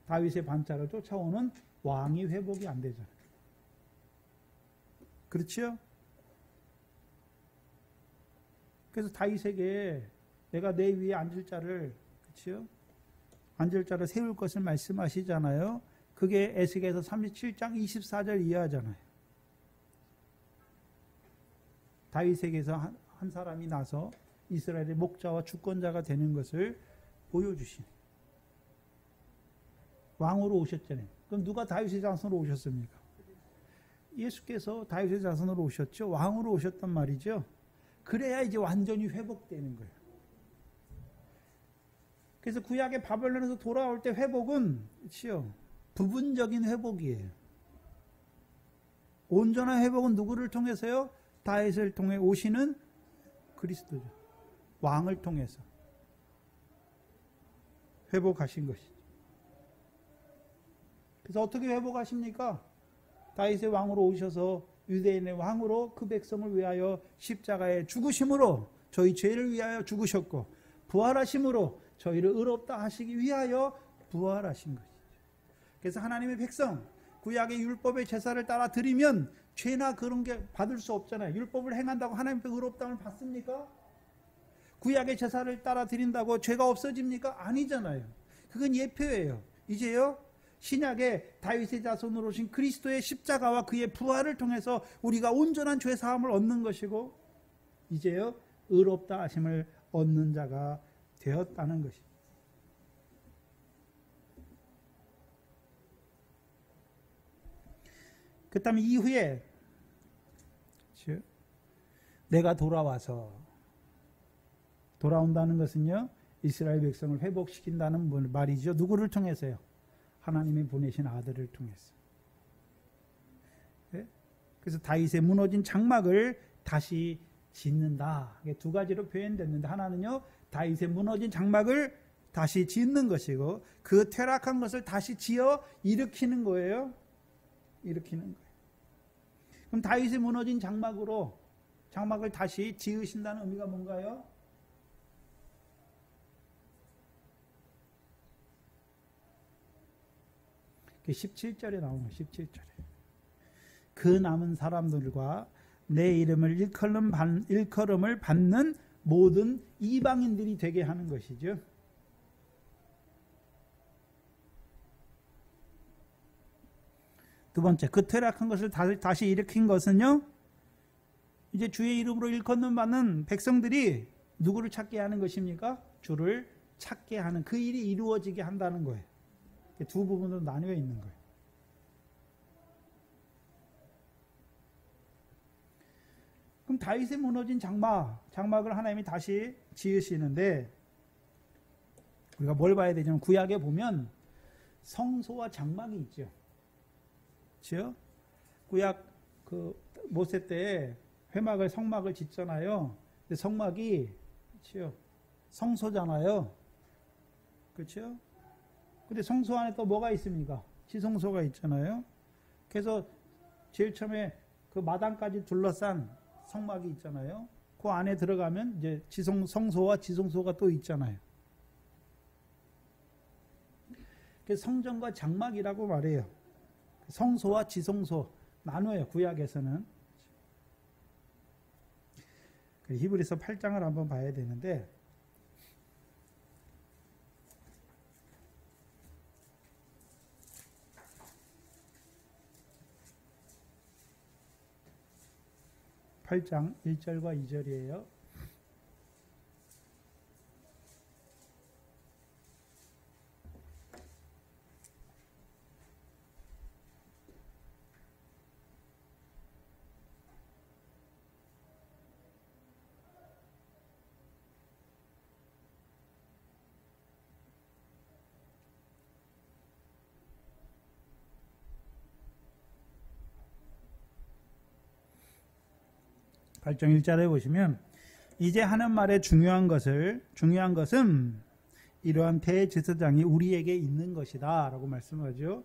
다윗의 반차를 쫓아오는 왕이 회복이 안 되잖아요. 그렇죠? 그래서 다윗에게 내가 내 위에 앉을 자를, 그렇죠? 앉을 자를 세울 것을 말씀하시잖아요. 그게 에스겔서 37장 24절 이하잖아요. 다윗에게서 한 사람이 나서 이스라엘의 목자와 주권자가 되는 것을 보여주신, 왕으로 오셨잖아요. 그럼 누가 다윗의 자손으로 오셨습니까? 예수께서 다윗의 자손으로 오셨죠. 왕으로 오셨단 말이죠. 그래야 이제 완전히 회복되는 거예요. 그래서 구약의 바벨론에서 돌아올 때 회복은, 그렇죠? 부분적인 회복이에요. 온전한 회복은 누구를 통해서요? 다윗을 통해 오시는 그리스도죠. 왕을 통해서 회복하신 것이죠. 그래서 어떻게 회복하십니까? 다윗의 왕으로 오셔서 유대인의 왕으로 그 백성을 위하여 십자가에 죽으심으로 저희 죄를 위하여 죽으셨고, 부활하심으로 저희를 의롭다 하시기 위하여 부활하신 것이죠. 그래서 하나님의 백성, 구약의 율법의 제사를 따라 드리면 죄나 그런 게 받을 수 없잖아요. 율법을 행한다고 하나님께 의롭다움을 받습니까? 구약의 제사를 따라 드린다고 죄가 없어집니까? 아니잖아요. 그건 예표예요. 이제요, 신약의 다윗의 자손으로 오신 그리스도의 십자가와 그의 부활을 통해서 우리가 온전한 죄 사함을 얻는 것이고, 이제요, 의롭다 하심을 얻는 자가 되었다는 것입니다. 그 다음에 이후에 내가 돌아와서, 돌아온다는 것은요, 이스라엘 백성을 회복시킨다는 말이죠. 누구를 통해서요? 하나님이 보내신 아들을 통해서. 네? 그래서 다윗의 무너진 장막을 다시 짓는다. 이게 두 가지로 표현됐는데, 하나는요, 다윗의 무너진 장막을 다시 짓는 것이고, 그 퇴락한 것을 다시 지어 일으키는 거예요. 일으키는 거예요. 그럼 다윗의 무너진 장막을 다시 지으신다는 의미가 뭔가요? 그 17절에 나오는 17절에 그 남은 사람들과 내 이름을 일컬음을 받는 모든 이방인들이 되게 하는 것이죠. 두 번째, 그 퇴락한 것을 다시 일으킨 것은요, 이제 주의 이름으로 일컫는 받는 백성들이 누구를 찾게 하는 것입니까? 주를 찾게 하는 그 일이 이루어지게 한다는 거예요. 두 부분으로 나뉘어 있는 거예요. 그럼 다윗의 무너진 장막을 하나님이 다시 지으시는데 우리가 뭘 봐야 되냐면 구약에 보면 성소와 장막이 있죠. 그렇죠? 구약 그 모세 때 회막을 성막을 짓잖아요. 근데 성막이 그렇죠? 성소잖아요. 그렇죠? 근데 성소 안에 또 뭐가 있습니까? 지성소가 있잖아요. 그래서 제일 처음에 그 마당까지 둘러싼 성막이 있잖아요. 그 안에 들어가면 이제 성소와 지성소가 또 있잖아요. 그래서 성전과 장막이라고 말해요. 성소와 지성소 나눠요. 구약에서는. 히브리서 8장을 한번 봐야 되는데 8장 1절과 2절이에요. 발정 1절에 보시면 이제 하는 말의 중요한 것은 이러한 대제사장이 우리에게 있는 것이다 라고 말씀하죠.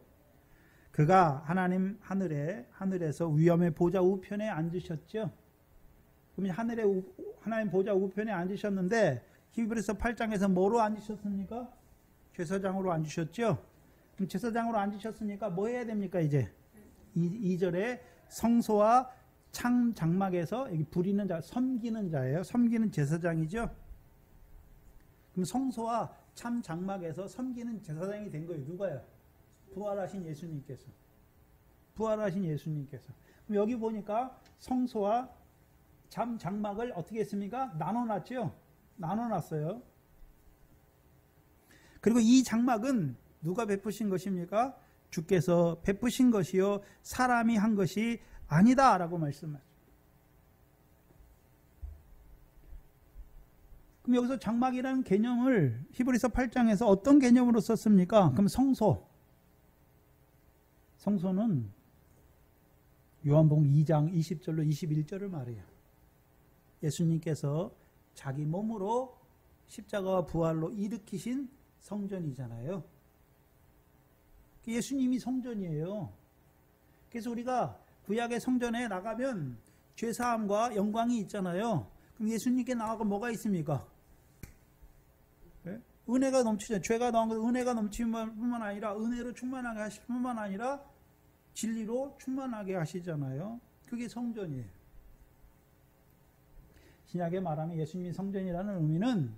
그가 하나님 하늘에서 위엄의 보좌 우편에 앉으셨죠. 그럼 하나님 보좌 우편에 앉으셨는데 히브리서 8장에서 뭐로 앉으셨습니까? 제사장으로 앉으셨죠. 그럼 제사장으로 앉으셨으니까 뭐 해야 됩니까? 이제 2절에 성소와 창 장막에서 여기 부리는 자, 섬기는 자예요. 섬기는 제사장이죠. 그럼 성소와 참 장막에서 섬기는 제사장이 된 거예요. 누가요? 부활하신 예수님께서. 부활하신 예수님께서. 그럼 여기 보니까 성소와 참 장막을 어떻게 했습니까? 나눠놨죠. 나눠놨어요. 그리고 이 장막은 누가 베푸신 것입니까? 주께서 베푸신 것이요 사람이 한 것이 아니다 라고 말씀하죠. 그럼 여기서 장막이라는 개념을 히브리서 8장에서 어떤 개념으로 썼습니까? 그럼 성소는 요한복음 2장 20절로 21절을 말해요. 예수님께서 자기 몸으로 십자가와 부활로 일으키신 성전이잖아요. 예수님이 성전이에요. 그래서 우리가 구약의 성전에 나가면 죄사함과 영광이 있잖아요. 그럼 예수님께 나가고 뭐가 있습니까? 네? 은혜가 넘치죠. 죄가 나온 것 은혜가 넘치는 뿐만 아니라 은혜로 충만하게 하실 뿐만 아니라 진리로 충만하게 하시잖아요. 그게 성전이에요. 신약에 말하면 예수님이 성전이라는 의미는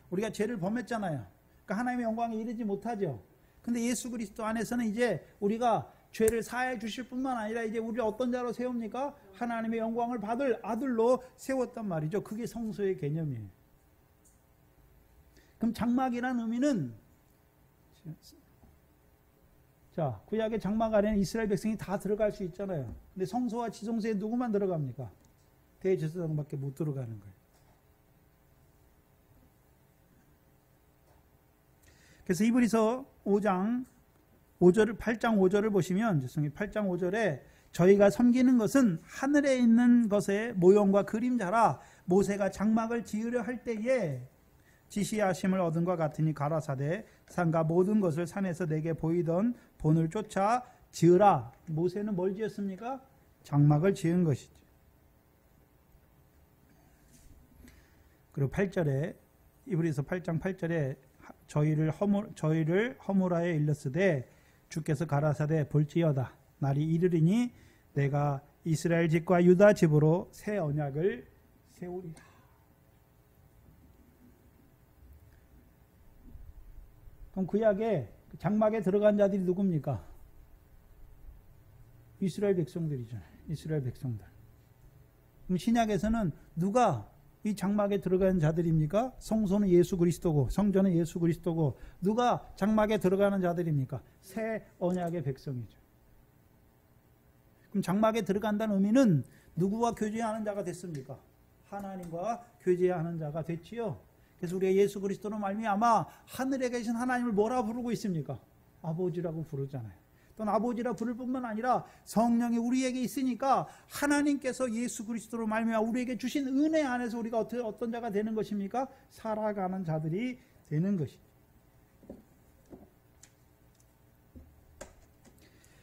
우리가 죄를 범했잖아요. 그러니까 하나님의 영광에 이르지 못하죠. 근데 예수 그리스도 안에서는 이제 우리가 죄를 사해 주실 뿐만 아니라 이제 우리를 어떤 자로 세웁니까? 하나님의 영광을 받을 아들로 세웠단 말이죠. 그게 성소의 개념이에요. 그럼 장막이라는 의미는 자, 구약의 장막 안에는 이스라엘 백성이 다 들어갈 수 있잖아요. 근데 성소와 지성소에 누구만 들어갑니까? 대제사장밖에 못 들어가는 거예요. 그래서 히브리서 8장 5절을 보시면 8장 5절에 저희가 섬기는 것은 하늘에 있는 것의 모형과 그림자라 모세가 장막을 지으려 할 때에 지시하심을 얻은 것 같으니 가라사대 산과 모든 것을 산에서 내게 보이던 본을 쫓아 지으라. 모세는 뭘 지었습니까? 장막을 지은 것이죠. 그리고 8절에 히브리서 8장 8절에 저희를 허물하여 일렀으되 주께서 가라사대 볼지어다 날이 이르리니 내가 이스라엘 집과 유다 집으로 새 언약을 세우리라. 그럼 구약에 장막에 들어간 자들이 누굽니까? 이스라엘 백성들이죠. 이스라엘 백성들. 그럼 신약에서는 누가 이 장막에 들어가는 자들입니까? 성소는 예수 그리스도고 성전은 예수 그리스도고 누가 장막에 들어가는 자들입니까? 새 언약의 백성이죠. 그럼 장막에 들어간다는 의미는 누구와 교제하는 자가 됐습니까? 하나님과 교제하는 자가 됐지요. 그래서 우리가 예수 그리스도로 말미암아 하늘에 계신 하나님을 뭐라 부르고 있습니까? 아버지라고 부르잖아요. 또 아버지라 부를 뿐만 아니라 성령이 우리에게 있으니까 하나님께서 예수 그리스도로 말미암아 우리에게 주신 은혜 안에서 우리가 어떤 자가 되는 것입니까? 살아가는 자들이 되는 것이죠.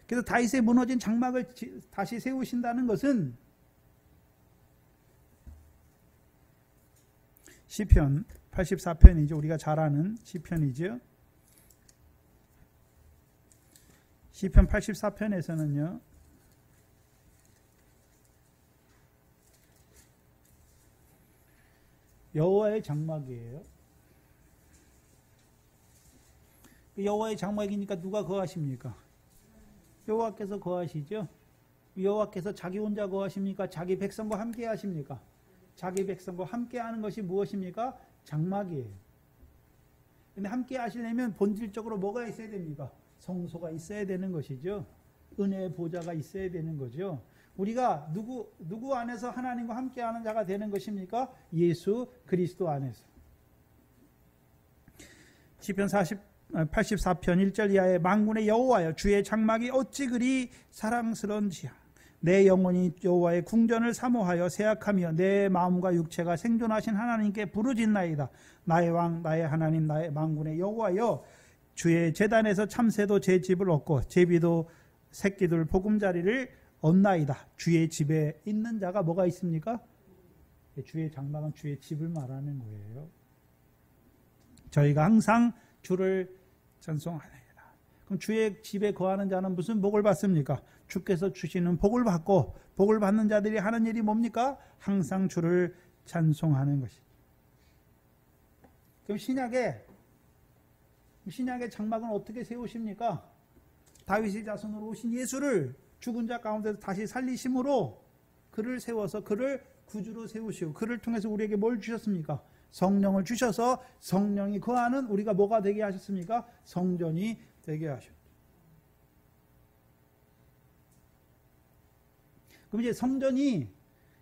그래서 다윗의 무너진 장막을 다시 세우신다는 것은 시편 84편이죠. 우리가 잘 아는 시편이죠. 시편 84편에서는요. 여호와의 장막이에요. 여호와의 장막이니까 누가 거하십니까? 여호와께서 거하시죠. 여호와께서 자기 혼자 거하십니까? 자기 백성과 함께 하십니까? 자기 백성과 함께 하는 것이 무엇입니까? 장막이에요. 근데 함께 하시려면 본질적으로 뭐가 있어야 됩니까? 성소가 있어야 되는 것이죠. 은혜의 보좌가 있어야 되는 거죠. 우리가 누구 안에서 하나님과 함께하는 자가 되는 것입니까? 예수 그리스도 안에서. 시편 84편 1절 이하에 만군의 여호와여 주의 장막이 어찌 그리 사랑스러운지야. 내 영혼이 여호와의 궁전을 사모하여 세약하며 내 마음과 육체가 생존하신 하나님께 부르짖나이다. 나의 왕 나의 하나님 나의 만군의 여호와여 주의 제단에서 참새도 제 집을 얻고 제비도 새끼들 보금자리를 얻나이다. 주의 집에 있는 자가 뭐가 있습니까? 주의 장막은 주의 집을 말하는 거예요. 저희가 항상 주를 찬송하나이다. 그럼 주의 집에 거하는 자는 무슨 복을 받습니까? 주께서 주시는 복을 받고 복을 받는 자들이 하는 일이 뭡니까? 항상 주를 찬송하는 것이죠. 그럼 신약의 장막은 어떻게 세우십니까? 다윗의 자손으로 오신 예수를 죽은 자 가운데서 다시 살리심으로 그를 세워서 그를 구주로 세우시고 그를 통해서 우리에게 뭘 주셨습니까? 성령을 주셔서 성령이 거하는 우리가 뭐가 되게 하셨습니까? 성전이 되게 하셨죠. 그럼 이제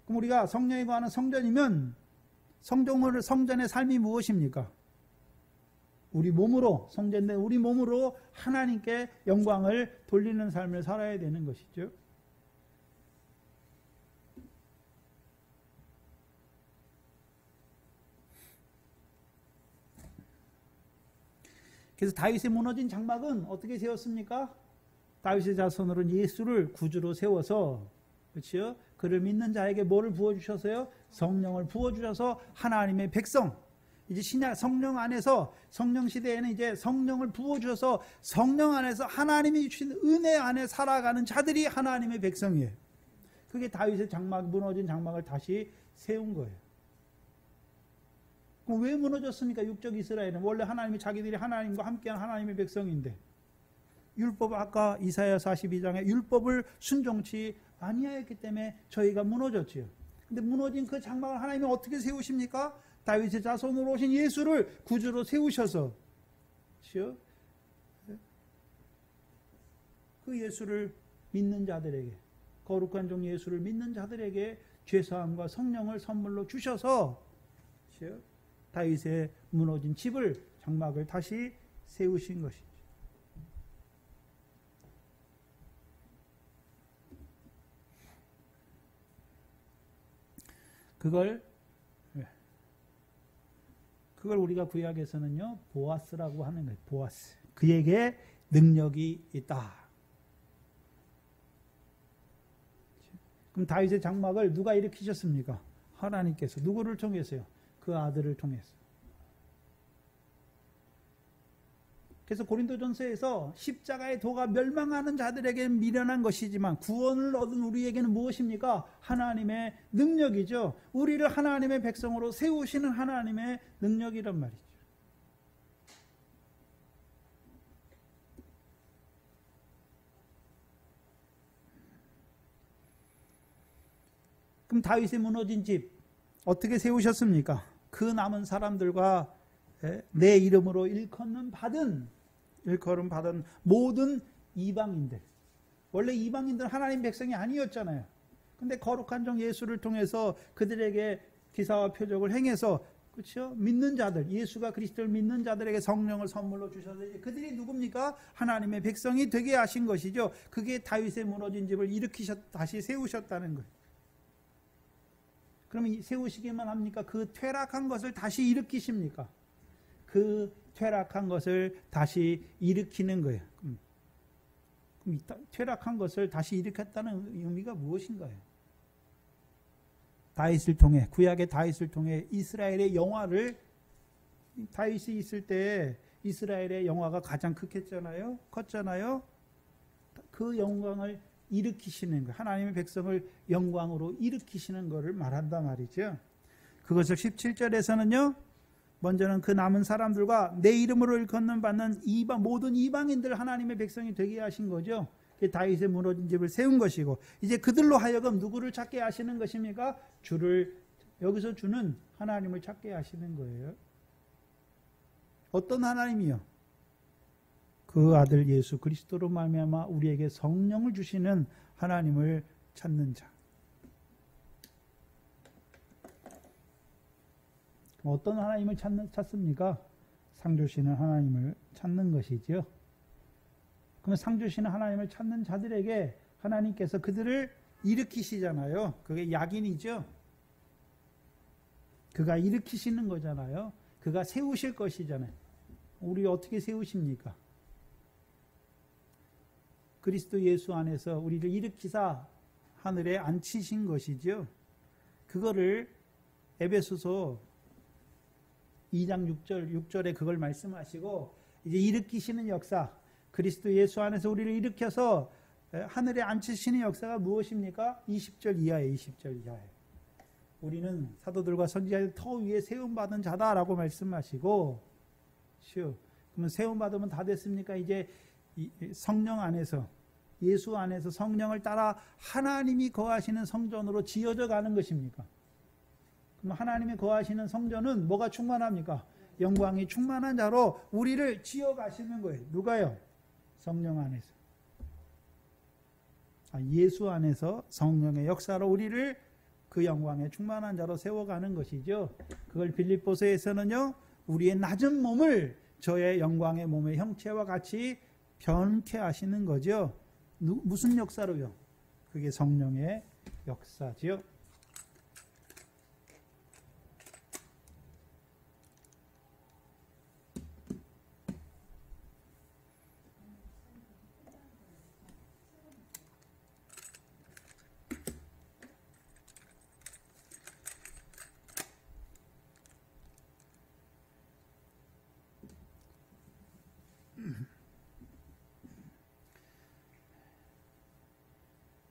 그럼 우리가 성령이 거하는 성전이면 성전의 삶이 무엇입니까? 우리 몸으로 성전된 우리 몸으로 하나님께 영광을 돌리는 삶을 살아야 되는 것이죠. 그래서 다윗의 무너진 장막은 어떻게 세웠습니까? 다윗의 자손으로는 예수를 구주로 세워서 그렇죠? 그를 믿는 자에게 뭐를 부어주셔서요? 성령을 부어주셔서 하나님의 백성. 이제 성령 안에서 성령 시대에는 이제 성령을 부어주셔서 성령 안에서 하나님이 주신 은혜 안에 살아가는 자들이 하나님의 백성이에요. 그게 다윗의 무너진 장막을 다시 세운 거예요. 그럼 왜 무너졌습니까? 육적 이스라엘은 원래 자기들이 하나님과 함께한 하나님의 백성인데 율법 아까 이사야 42장에 율법을 순종치 아니하였기 때문에 저희가 무너졌지요. 근데 무너진 그 장막을 하나님이 어떻게 세우십니까? 다윗의 자손으로 오신 예수를 구주로 세우셔서 그 예수를 믿는 자들에게 거룩한 종 예수를 믿는 자들에게 죄사함과 성령을 선물로 주셔서 다윗의 무너진 장막을 다시 세우신 것이죠. 그걸 우리가 구약에서는요 보아스라고 하는 거예요. 보아스. 그에게 능력이 있다. 그럼 다윗의 장막을 누가 일으키셨습니까? 하나님께서. 누구를 통해서요? 그 아들을 통해서. 그래서 고린도전서에서 십자가의 도가 멸망하는 자들에게는 미련한 것이지만 구원을 얻은 우리에게는 무엇입니까? 하나님의 능력이죠. 우리를 하나님의 백성으로 세우시는 하나님의 능력이란 말이죠. 그럼 다윗의 무너진 집, 어떻게 세우셨습니까? 그 남은 사람들과 내 이름으로 일컬음 받은 모든 이방인들. 원래 이방인들은 하나님 백성이 아니었잖아요. 근데 거룩한 종 예수를 통해서 그들에게 기사와 표적을 행해서, 그렇죠? 믿는 자들, 예수가 그리스도를 믿는 자들에게 성령을 선물로 주셔서 그들이 누굽니까? 하나님의 백성이 되게 하신 것이죠. 그게 다윗의 무너진 집을 다시 세우셨다는 거예요. 그러면 세우시기만 합니까? 그 퇴락한 것을 다시 일으키십니까? 그 퇴락한 것을 다시 일으키는 거예요. 그럼 퇴락한 것을 다시 일으켰다는 의미가 무엇인가요? 다윗을 통해, 구약의 다윗을 통해 이스라엘의 영화를, 다윗이 있을 때 이스라엘의 영화가 가장 컸잖아요. 그 영광을 일으키시는 거, 하나님의 백성을 영광으로 일으키시는 것을 말한단 말이죠. 그것을 17절에서는요, 먼저는 그 남은 사람들과 내 이름으로 일컫는 받는 모든 이방인들 하나님의 백성이 되게 하신 거죠. 다윗의 무너진 집을 세운 것이고, 이제 그들로 하여금 누구를 찾게 하시는 것입니까? 여기서 주는 하나님을 찾게 하시는 거예요. 어떤 하나님이요? 그 아들 예수 그리스도로 말미암아 우리에게 성령을 주시는 하나님을 찾는 자. 어떤 하나님을 찾습니까? 상 주시는 하나님을 찾는 것이지요. 그러면 상 주시는 하나님을 찾는 자들에게 하나님께서 그들을 일으키시잖아요. 그게 약인이죠. 그가 일으키시는 거잖아요. 그가 세우실 것이잖아요. 우리 어떻게 세우십니까? 그리스도 예수 안에서 우리를 일으키사 하늘에 앉히신 것이죠. 그거를 에베소서 2장 6절에 그걸 말씀하시고, 이제 일으키시는 역사, 그리스도 예수 안에서 우리를 일으켜서 하늘에 앉히시는 역사가 무엇입니까? 20절 이하에 우리는 사도들과 선지자들 터 위에 세움받은 자다라고 말씀하시고, 그러면 세움받으면 다 됐습니까? 이제 성령 안에서, 예수 안에서 성령을 따라 하나님이 거하시는 성전으로 지어져 가는 것입니까? 그럼 하나님이 거하시는 성전은 뭐가 충만합니까? 영광이 충만한 자로 우리를 지어 가시는 거예요. 누가요? 성령 안에서. 예수 안에서 성령의 역사로 우리를 그 영광의 충만한 자로 세워가는 것이죠. 그걸 빌립보서에서는요, 우리의 낮은 몸을 저의 영광의 몸의 형체와 같이 변케 하시는 거죠. 무슨 역사로요? 그게 성령의 역사지요.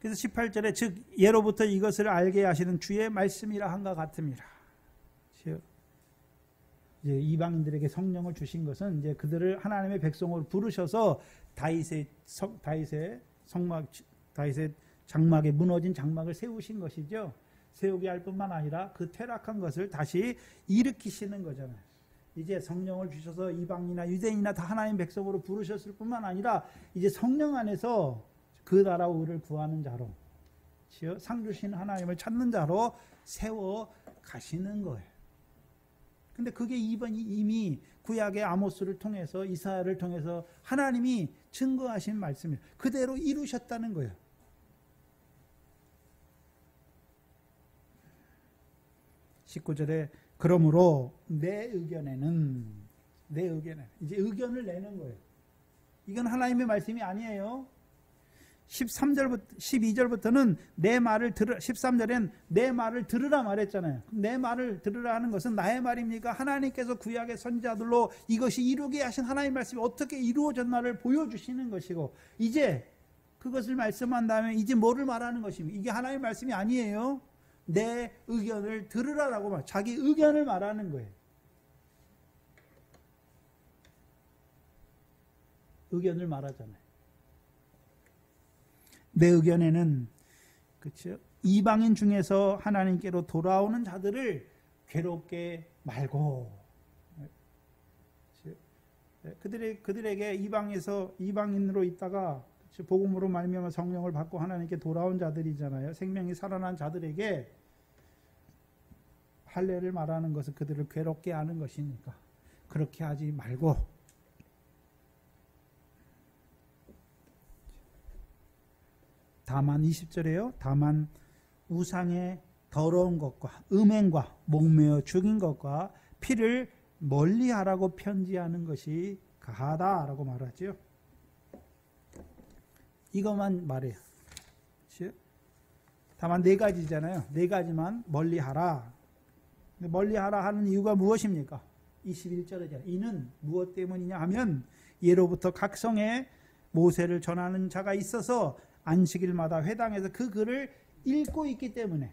그래서 18절에 즉 예로부터 이것을 알게 하시는 주의 말씀이라 한가 같음이라. 이제 이방인들에게 성령을 주신 것은 이제 그들을 하나님의 백성으로 부르셔서 다윗의 장막에 무너진 장막을 세우신 것이죠. 세우게 할 뿐만 아니라 그 퇴락한 것을 다시 일으키시는 거잖아요. 이제 성령을 주셔서 이방인이나 유대인이나 다 하나님 백성으로 부르셨을 뿐만 아니라 이제 성령 안에서 그 나라 우를 구하는 자로, 상 주신 하나님을 찾는 자로 세워 가시는 거예요. 근데 그게 이미 구약의 아모스를 통해서, 이사야를 통해서 하나님이 증거하신 말씀이에요. 그대로 이루셨다는 거예요. (19절에) 그러므로 내 의견에는 이제 의견을 내는 거예요. 이건 하나님의 말씀이 아니에요. 12절부터는 내 말을 13절엔 내 말을 들으라 말했잖아요. 내 말을 들으라 하는 것은 나의 말입니까? 하나님께서 구약의 선지자들로 이것이 이루게 하신 하나님의 말씀이 어떻게 이루어졌나를 보여주시는 것이고, 이제 그것을 말씀한 다음에 이제 뭐를 말하는 것입니까? 이게 하나님의 말씀이 아니에요. 내 의견을 들으라라고 자기 의견을 말하는 거예요. 의견을 말하잖아요. 내 의견에는, 그렇죠? 이방인 중에서 하나님께로 돌아오는 자들을 괴롭게 말고, 그들에게 이방인으로 있다가 복음으로 말미암아 성령을 받고 하나님께 돌아온 자들이잖아요. 생명이 살아난 자들에게 할례를 말하는 것은 그들을 괴롭게 하는 것이니까 그렇게 하지 말고, 다만 20절에요. 다만 우상의 더러운 것과 음행과 목매어 죽인 것과 피를 멀리하라고 편지하는 것이 가하다라고 말하죠. 이것만 말해요. 다만 4가지잖아요. 4가지만 멀리하라. 멀리하라 하는 이유가 무엇입니까? 21절이잖아요. 이는 무엇 때문이냐 하면 예로부터 각 성에 모세를 전하는 자가 있어서 안식일마다 회당에서 그 글을 읽고 있기 때문에,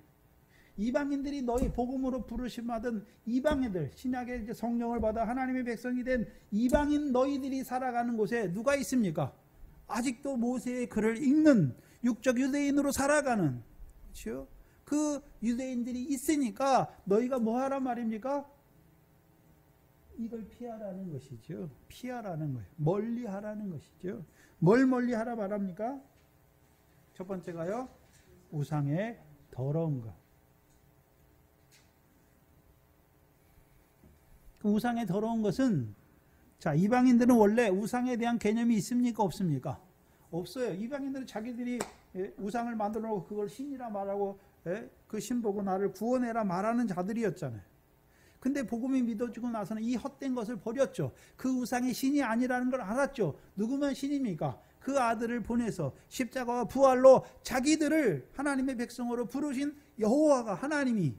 이방인들이 너희 복음으로 부르심 받은 이방인들, 신약의 이제 성령을 받아 하나님의 백성이 된 이방인 너희들이 살아가는 곳에 누가 있습니까? 아직도 모세의 글을 읽는 육적 유대인으로 살아가는, 그렇죠? 그 유대인들이 있으니까 너희가 뭐 하란 말입니까? 이걸 피하라는 것이죠. 피하라는 거예요. 멀리 하라는 것이죠. 뭘 멀리 하라 말합니까? 첫 번째가요, 우상의 더러운 것. 그 우상의 더러운 것은, 자, 이방인들은 원래 우상에 대한 개념이 있습니까? 없습니까? 없어요. 이방인들은 자기들이 우상을 만들어 놓고 그걸 신이라 말하고 그 신 보고 나를 구원해라 말하는 자들이었잖아요. 근데 복음이 믿어지고 나서는 이 헛된 것을 버렸죠. 그 우상이 신이 아니라는 걸 알았죠. 누구면 신입니까? 그 아들을 보내서 십자가와 부활로 자기들을 하나님의 백성으로 부르신 여호와가, 하나님이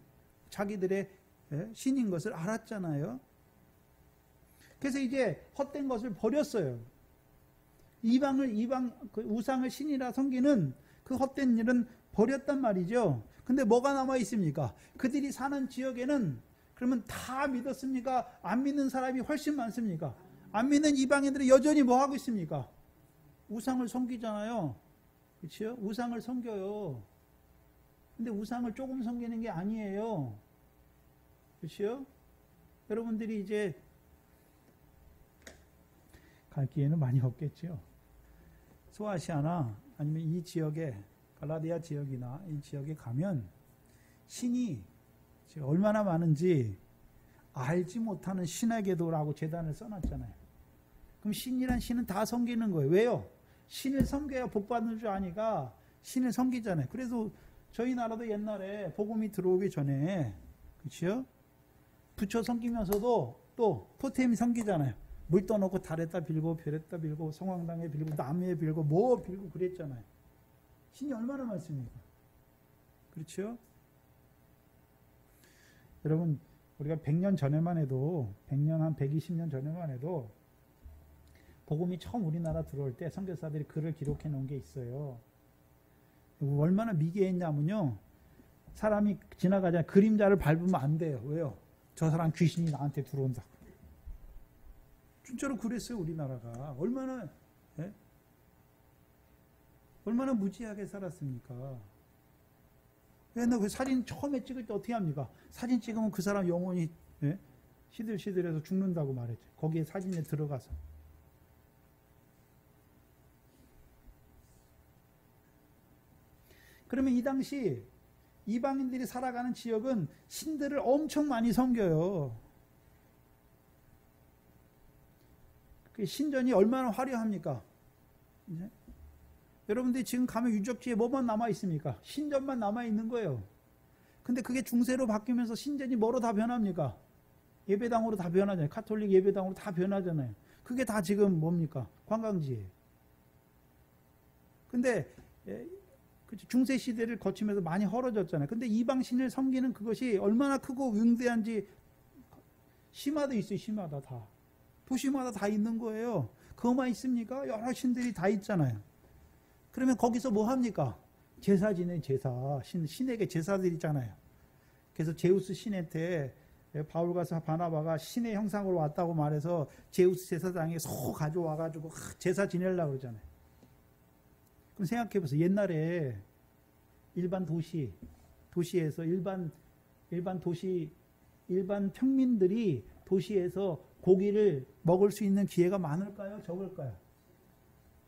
자기들의 신인 것을 알았잖아요. 그래서 이제 헛된 것을 버렸어요. 그 우상을 신이라 섬기는 그 헛된 일은 버렸단 말이죠. 근데 뭐가 남아 있습니까? 그들이 사는 지역에는 그러면 다 믿었습니까? 안 믿는 사람이 훨씬 많습니까? 안 믿는 이방인들이 여전히 뭐 하고 있습니까? 우상을 섬기잖아요. 그렇죠? 우상을 섬겨요. 근데 우상을 조금 섬기는 게 아니에요. 그렇죠? 여러분들이 이제 갈 기회는 많이 없겠죠. 소아시아나 아니면 이 지역에, 갈라디아 지역이나 이 지역에 가면 신이 얼마나 많은지 알지 못하는 신의 계도라고 제단을 써놨잖아요. 그럼 신이란 신은 다 섬기는 거예요. 왜요? 신을 섬겨야 복 받는 줄 아니까 신을 섬기잖아요. 그래서 저희 나라도 옛날에 복음이 들어오기 전에, 그렇죠? 부처 섬기면서도 또 토템이 섬기잖아요. 물 떠놓고 달에다 빌고 별에다 빌고 성황당에 빌고 나무에 빌고 뭐 빌고 그랬잖아요. 신이 얼마나 많습니까? 그렇죠? 여러분, 우리가 100년 전에만 해도, 100년 한 120년 전에만 해도 복음이 처음 우리나라 들어올 때 선교사들이 글을 기록해 놓은 게 있어요. 얼마나 미개했냐면요, 사람이 지나가자 그림자를 밟으면 안 돼요. 왜요? 저 사람 귀신이 나한테 들어온다. 진짜로 그랬어요. 우리나라가 얼마나 무지하게 살았습니까? 옛날 그 사진 처음에 찍을 때 어떻게 합니까? 사진 찍으면 그 사람 영혼이 시들시들해서 죽는다고 말했죠. 거기에 사진에 들어가서. 그러면 이 당시 이방인들이 살아가는 지역은 신들을 엄청 많이 섬겨요. 그 신전이 얼마나 화려합니까? 네? 여러분들이 지금 가면 유적지에 뭐만 남아 있습니까? 신전만 남아 있는 거예요. 근데 그게 중세로 바뀌면서 신전이 뭐로 다 변합니까? 예배당으로 다 변하잖아요. 가톨릭 예배당으로 다 변하잖아요. 그게 다 지금 뭡니까? 관광지예요. 근데 중세 시대를 거치면서 많이 헐어졌잖아요. 근데 이방 신을 섬기는 그것이 얼마나 크고 위대한지 시마다 있어요. 시마다 다. 도시마다 다 있는 거예요. 그것만 있습니까? 여러 신들이 다 있잖아요. 그러면 거기서 뭐 합니까? 제사 지내, 제사. 신에게 제사들 있잖아요. 그래서 제우스 신한테 바울과 바나바가 신의 형상으로 왔다고 말해서 제우스 제사장에 소 가져와가지고 제사 지내려고 그러잖아요. 그럼 생각해보세요. 옛날에 일반 도시에서 일반 평민들이 도시에서 고기를 먹을 수 있는 기회가 많을까요? 적을까요?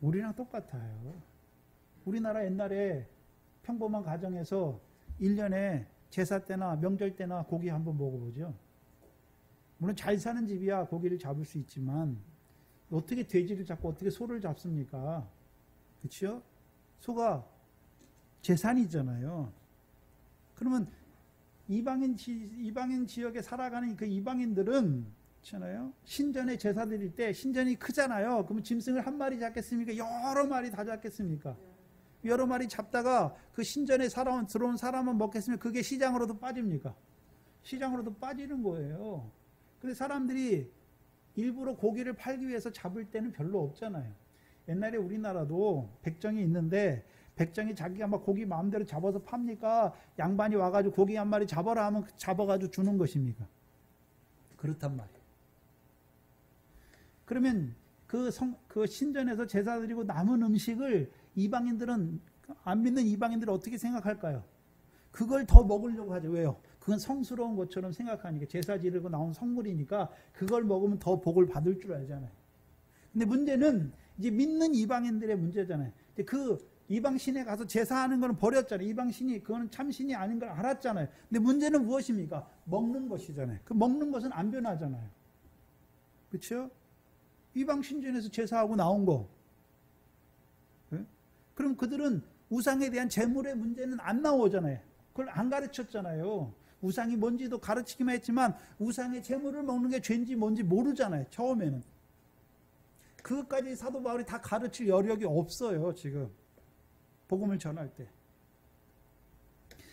우리랑 똑같아요. 우리나라 옛날에 평범한 가정에서 1년에 제사 때나 명절 때나 고기 한번 먹어보죠. 물론 잘 사는 집이야 고기를 잡을 수 있지만 어떻게 돼지를 잡고 어떻게 소를 잡습니까? 그렇죠? 소가 재산이잖아요. 그러면 이방인 지역에 살아가는 그 이방인들은 있잖아요. 신전에 제사 드릴 때 신전이 크잖아요. 그러면 짐승을 한 마리 잡겠습니까? 여러 마리 다 잡겠습니까? 여러 마리 잡다가 그 신전에 들어온 사람은 먹겠으면 그게 시장으로도 빠집니까? 시장으로도 빠지는 거예요. 근데 사람들이 일부러 고기를 팔기 위해서 잡을 때는 별로 없잖아요. 옛날에 우리나라도 백정이 있는데 백정이 자기가 막 고기 마음대로 잡아서 팝니까? 양반이 와가지고 고기 한 마리 잡아라 하면 잡아가지고 주는 것입니까? 그렇단 말이에요. 그러면 그 신전에서 제사 드리고 남은 음식을 이방인들은, 안 믿는 이방인들은 어떻게 생각할까요? 그걸 더 먹으려고 하죠. 왜요? 그건 성스러운 것처럼 생각하니까, 제사 지르고 나온 성물이니까 그걸 먹으면 더 복을 받을 줄 알잖아요. 근데 문제는 이제 믿는 이방인들의 문제잖아요. 그 이방신에 가서 제사하는 건 버렸잖아요. 이방신이 그거는 참신이 아닌 걸 알았잖아요. 근데 문제는 무엇입니까? 먹는 것이잖아요. 그 먹는 것은 안 변하잖아요. 그렇죠? 이방신전에서 제사하고 나온 거. 네? 그럼 그들은 우상에 대한 재물의 문제는 안 나오잖아요. 그걸 안 가르쳤잖아요. 우상이 뭔지도 가르치기만 했지만 우상의 재물을 먹는 게 죄인지 뭔지 모르잖아요. 처음에는. 그것까지 사도 바울이 다 가르칠 여력이 없어요. 지금 복음을 전할 때.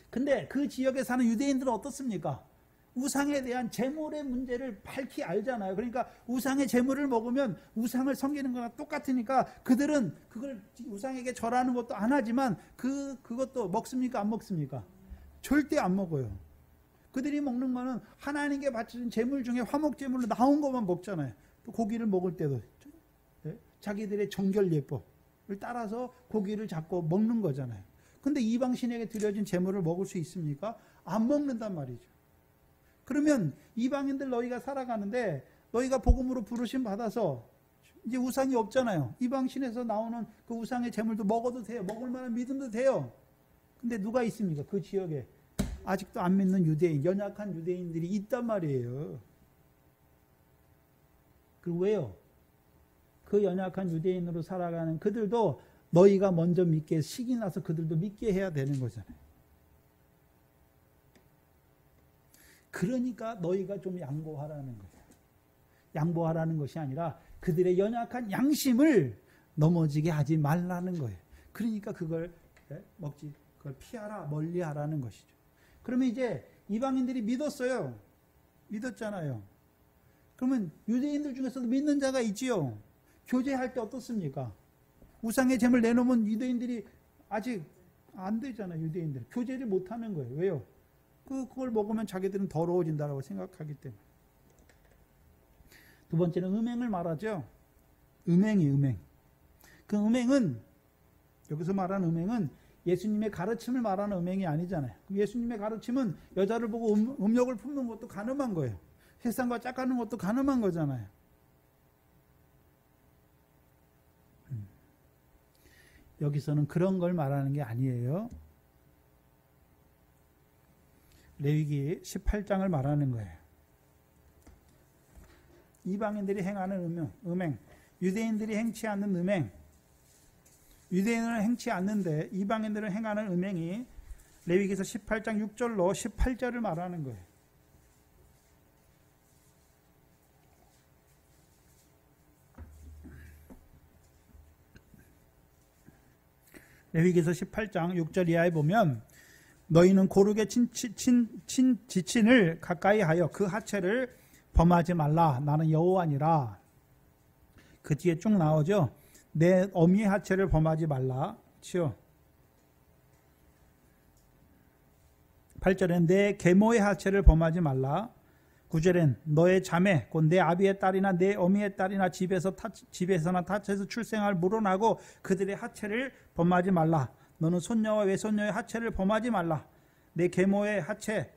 근데 그 지역에 사는 유대인들은 어떻습니까? 우상에 대한 재물의 문제를 밝히 알잖아요. 그러니까 우상의 재물을 먹으면 우상을 섬기는 거랑 똑같으니까 그들은 그걸 우상에게 절하는 것도 안 하지만 그것도 먹습니까? 안 먹습니까? 절대 안 먹어요. 그들이 먹는 거는 하나님께 바쳐진 재물 중에 화목재물로 나온 것만 먹잖아요. 또 고기를 먹을 때도 자기들의 정결 예법을 따라서 고기를 잡고 먹는 거잖아요. 근데 이방신에게 드려진 재물을 먹을 수 있습니까? 안 먹는단 말이죠. 그러면 이방인들 너희가 살아가는데 너희가 복음으로 부르심 받아서 이제 우상이 없잖아요. 이방신에서 나오는 그 우상의 재물도 먹어도 돼요. 먹을 만한 믿음도 돼요. 근데 누가 있습니까? 그 지역에 아직도 안 믿는 유대인, 연약한 유대인들이 있단 말이에요. 그리고 왜요? 그 연약한 유대인으로 살아가는 그들도 너희가 먼저 믿게 식이 나서 그들도 믿게 해야 되는 거잖아요. 그러니까 너희가 좀 양보하라는 거예요. 양보하라는 것이 아니라 그들의 연약한 양심을 넘어지게 하지 말라는 거예요. 그러니까 그걸 먹지, 그걸 피하라, 멀리하라는 것이죠. 그러면 이제 이방인들이 믿었어요. 믿었잖아요. 그러면 유대인들 중에서도 믿는 자가 있지요. 교제할 때 어떻습니까? 우상의 재물 내놓으면 유대인들이 아직 안 되잖아요. 유대인들 교제를 못하는 거예요. 왜요? 그걸 먹으면 자기들은 더러워진다고 생각하기 때문에. 두 번째는 음행을 말하죠. 음행. 그 음행은, 여기서 말하는 음행은 예수님의 가르침을 말하는 음행이 아니잖아요. 예수님의 가르침은 여자를 보고 음욕을 품는 것도 가늠한 거예요. 세상과 짝하는 것도 가늠한 거잖아요. 여기서는 그런 걸 말하는 게 아니에요. 레위기 18장을 말하는 거예요. 이방인들이 행하는 음행, 유대인들이 행치 않는 음행, 유대인은 행치 않는데 이방인들은 행하는 음행이 레위기서 18장 6절로 18절을 말하는 거예요. 레위기서 18장 6절 이하에 보면 너희는 고르게 지친을 가까이 하여 그 하체를 범하지 말라. 나는 여호와니라. 그 뒤에 쭉 나오죠. 내 어미의 하체를 범하지 말라. 그렇죠? 8절엔 내 계모의 하체를 범하지 말라. 9절엔 너의 자매 곧 내 아비의 딸이나 내 어미의 딸이나 집에서나 타처에서 출생할 물어나고 그들의 하체를 범하지 말라. 너는 손녀와 외손녀의 하체를 범하지 말라. 내 계모의 하체,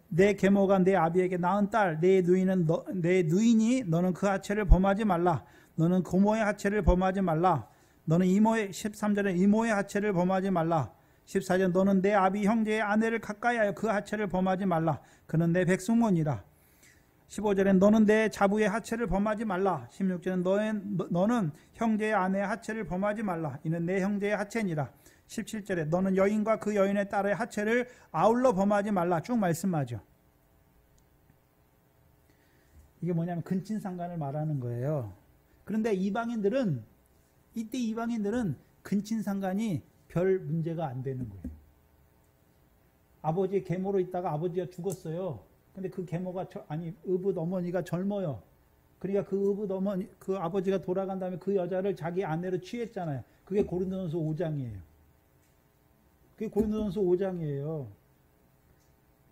내 계모가 내 아비에게 낳은 딸, 내 누인이 너는 그 하체를 범하지 말라. 너는 고모의 하체를 범하지 말라. 너는 13절에 이모의 하체를 범하지 말라. 14절 너는 내 아비 형제의 아내를 가까이하여 그 하체를 범하지 말라. 그는 내 백성원이라. 15절에 너는 내 자부의 하체를 범하지 말라. 16절에 너는 형제의 아내의 하체를 범하지 말라. 이는 내 형제의 하체니라. 17절에 너는 여인과 그 여인의 딸의 하체를 아울러 범하지 말라. 쭉 말씀하죠. 이게 뭐냐면 근친상간을 말하는 거예요. 그런데 이방인들은 이때 근친상간이 별 문제가 안 되는 거예요. 아버지의 계모로 있다가 아버지가 죽었어요. 근데 그 계모가 의붓 어머니가 젊어요. 그러니까 그 아버지가 돌아간 다음에 그 여자를 자기 아내로 취했잖아요. 그게 고린도전서 5장이에요. 그게 고린도전서 5장이에요.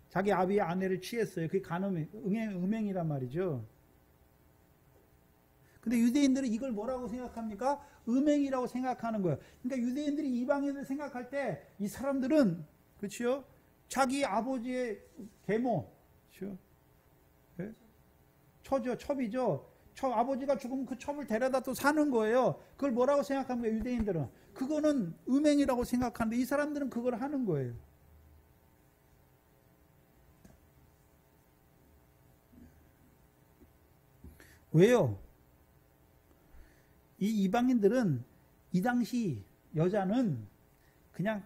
자기 아비의 아내를 취했어요. 그게 음행이란 말이죠. 근데 유대인들은 이걸 뭐라고 생각합니까? 음행이라고 생각하는 거예요. 그러니까 유대인들이 이방인을 생각할 때 이 사람들은 그렇죠? 자기 아버지의 계모, 그렇죠? 네? 첩이죠. 아버지가 죽으면 그 첩을 데려다 또 사는 거예요. 그걸 뭐라고 생각하는 거예요? 유대인들은 그거는 음행이라고 생각하는데 이 사람들은 그걸 하는 거예요. 왜요? 이 이방인들은 이 당시 여자는 그냥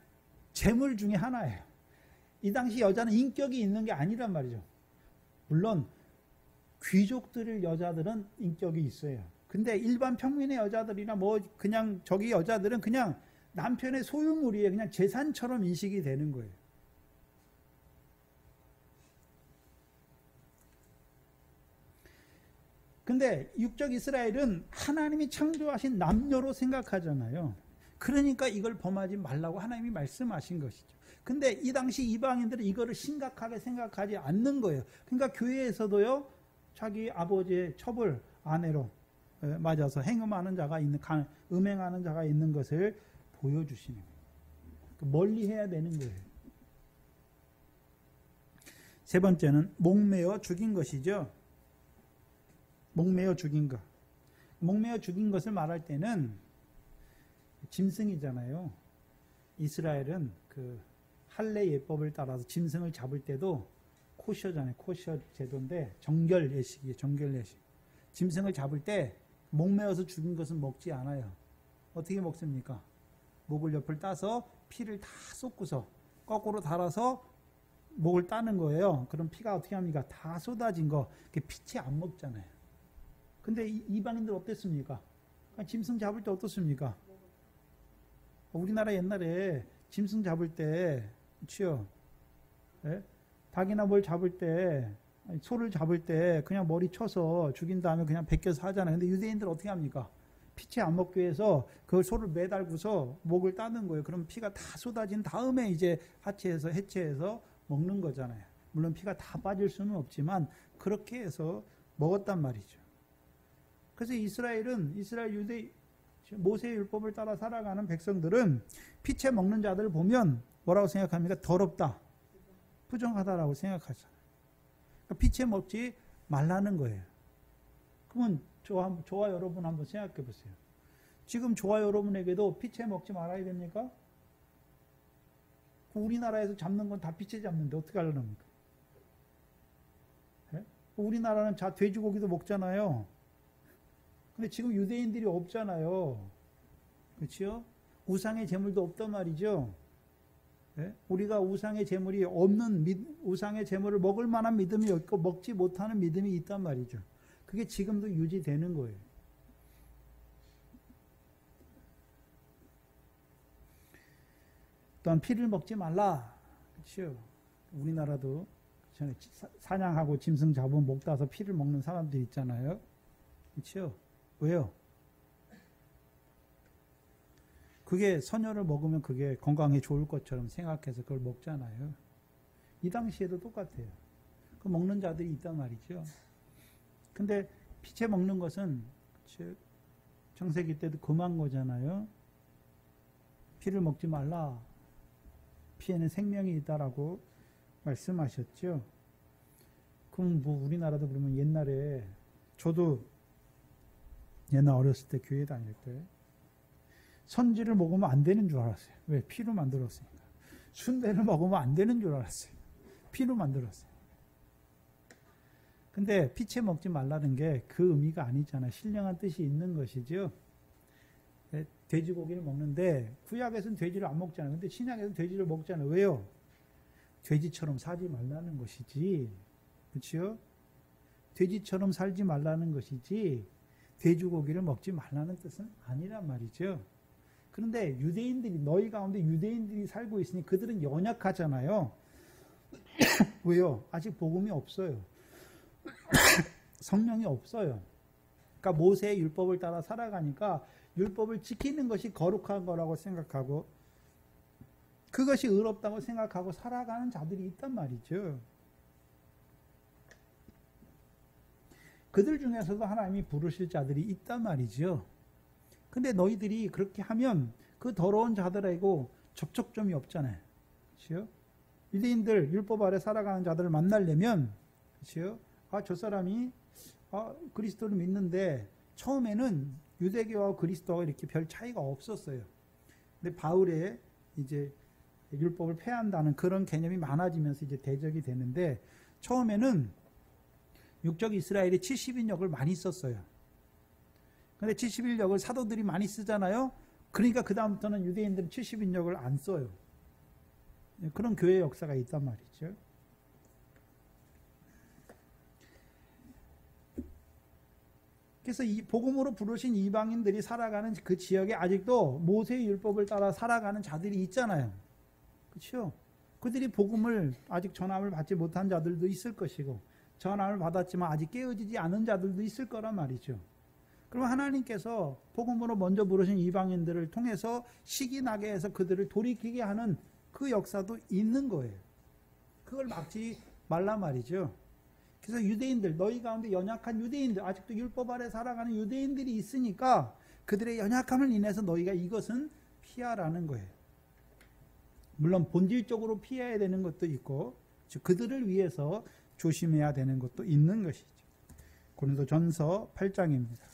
재물 중에 하나예요. 이 당시 여자는 인격이 있는 게 아니란 말이죠. 물론 귀족들의 여자들은 인격이 있어요. 근데 일반 평민의 여자들이나 그냥 저기 여자들은 그냥 남편의 소유물이에요. 그냥 재산처럼 인식이 되는 거예요. 근데 육적 이스라엘은 하나님이 창조하신 남녀로 생각하잖아요. 그러니까 이걸 범하지 말라고 하나님이 말씀하신 것이죠. 근데 이 당시 이방인들은 이거를 심각하게 생각하지 않는 거예요. 그러니까 교회에서도요, 자기 아버지의 첩을 아내로 맞아서 음행하는 자가 있는 것을 보여주시는 거예요. 멀리 해야 되는 거예요. 세 번째는 목매어 죽인 것이죠. 목매어 죽인 것. 목매어 죽인 것을 말할 때는 짐승이잖아요. 이스라엘은 그 할례 예법을 따라서 짐승을 잡을 때도 코셔잖아요. 코셔 제도인데 정결 예식이에요. 정결 예식. 짐승을 잡을 때 목매어서 죽인 것은 먹지 않아요. 어떻게 먹습니까? 목을 옆을 따서 피를 다 쏟고서 거꾸로 달아서 목을 따는 거예요. 그럼 피가 어떻게 합니까? 다 쏟아진 거. 피채 안 먹잖아요. 근데 이방인들 어땠습니까? 짐승 잡을 때 어떻습니까? 우리나라 옛날에 짐승 잡을 때, 그렇죠? 예? 닭이나 뭘 잡을 때, 소를 잡을 때 그냥 머리 쳐서 죽인 다음에 그냥 벗겨서 하잖아요. 근데 유대인들 어떻게 합니까? 피채 안 먹기 위해서 그 소를 매달고서 목을 따는 거예요. 그럼 피가 다 쏟아진 다음에 이제 해체해서 먹는 거잖아요. 물론 피가 다 빠질 수는 없지만 그렇게 해서 먹었단 말이죠. 그래서 이스라엘 모세의 율법을 따라 살아가는 백성들은 피채 먹는 자들을 보면 뭐라고 생각합니까? 더럽다, 부정하다라고 생각하잖아요. 그러니까 피채 먹지 말라는 거예요. 그러면 저와 여러분 한번 생각해 보세요. 지금 저와 여러분에게도 피채 먹지 말아야 됩니까? 우리나라에서 잡는 건 다 피채 잡는데 어떻게 하려는 겁니까? 네? 우리나라는 돼지고기도 먹잖아요. 근데 지금 유대인들이 없잖아요. 그렇죠? 우상의 제물도 없단 말이죠. 네? 우리가 우상의 제물이 우상의 제물을 먹을 만한 믿음이 없고 먹지 못하는 믿음이 있단 말이죠. 그게 지금도 유지되는 거예요. 또한 피를 먹지 말라. 그렇죠? 우리나라도 사냥하고 짐승 잡으면 목 따서 피를 먹는 사람들이 있잖아요. 그렇죠? 왜요? 그게 선녀를 먹으면 그게 건강에 좋을 것처럼 생각해서 그걸 먹잖아요. 이 당시에도 똑같아요. 그 먹는 자들이 있단 말이죠. 근데 피채 먹는 것은 청세기 때도 금한 거잖아요. 피를 먹지 말라. 피에는 생명이 있다라고 말씀하셨죠. 그럼 뭐 우리나라도 그러면 옛날에 저도 옛날 어렸을 때 교회 다닐 때 선지를 먹으면 안 되는 줄 알았어요. 왜? 피로 만들었으니까. 순대를 먹으면 안 되는 줄 알았어요. 피로 만들었어요. 근데 피채 먹지 말라는 게 그 의미가 아니잖아요. 신령한 뜻이 있는 것이죠. 돼지고기를 먹는데 구약에서는 돼지를 안 먹잖아요. 근데 신약에서는 돼지를 먹잖아요. 왜요? 돼지처럼 살지 말라는 것이지. 그렇죠? 돼지처럼 살지 말라는 것이지 돼지고기를 먹지 말라는 뜻은 아니란 말이죠. 그런데 유대인들이 너희 가운데 유대인들이 살고 있으니 그들은 연약하잖아요. 왜요? 아직 복음이 없어요. 성령이 없어요. 그러니까 모세의 율법을 따라 살아가니까 율법을 지키는 것이 거룩한 거라고 생각하고 그것이 의롭다고 생각하고 살아가는 자들이 있단 말이죠. 그들 중에서도 하나님이 부르실 자들이 있단 말이죠. 근데 너희들이 그렇게 하면 그 더러운 자들하고 접촉점이 없잖아요. 그렇죠? 유대인들 율법 아래 살아가는 자들을 만나려면 그렇죠? 저 사람이 그리스도를 믿는데 처음에는 유대교와 그리스도가 이렇게 별 차이가 없었어요. 근데 바울의 이제 율법을 폐한다는 그런 개념이 많아지면서 이제 대적이 되는데 처음에는 육적 이스라엘이 70인역을 많이 썼어요. 근데 70인역을 사도들이 많이 쓰잖아요. 그러니까 그 다음부터는 유대인들은 70인역을 안 써요. 그런 교회 역사가 있단 말이죠. 그래서 이 복음으로 부르신 이방인들이 살아가는 그 지역에 아직도 모세의 율법을 따라 살아가는 자들이 있잖아요. 그렇죠? 그들이 복음을 아직 전함을 받지 못한 자들도 있을 것이고 전함을 받았지만 아직 깨어지지 않은 자들도 있을 거란 말이죠. 그럼 하나님께서 복음으로 먼저 부르신 이방인들을 통해서 시기 나게 해서 그들을 돌이키게 하는 그 역사도 있는 거예요. 그걸 막지 말란 말이죠. 그래서 유대인들, 너희 가운데 연약한 유대인들, 아직도 율법 아래 살아가는 유대인들이 있으니까 그들의 연약함을 인해서 너희가 이것은 피하라는 거예요. 물론 본질적으로 피해야 되는 것도 있고 즉 그들을 위해서 조심해야 되는 것도 있는 것이죠. 고린도전서 8장입니다.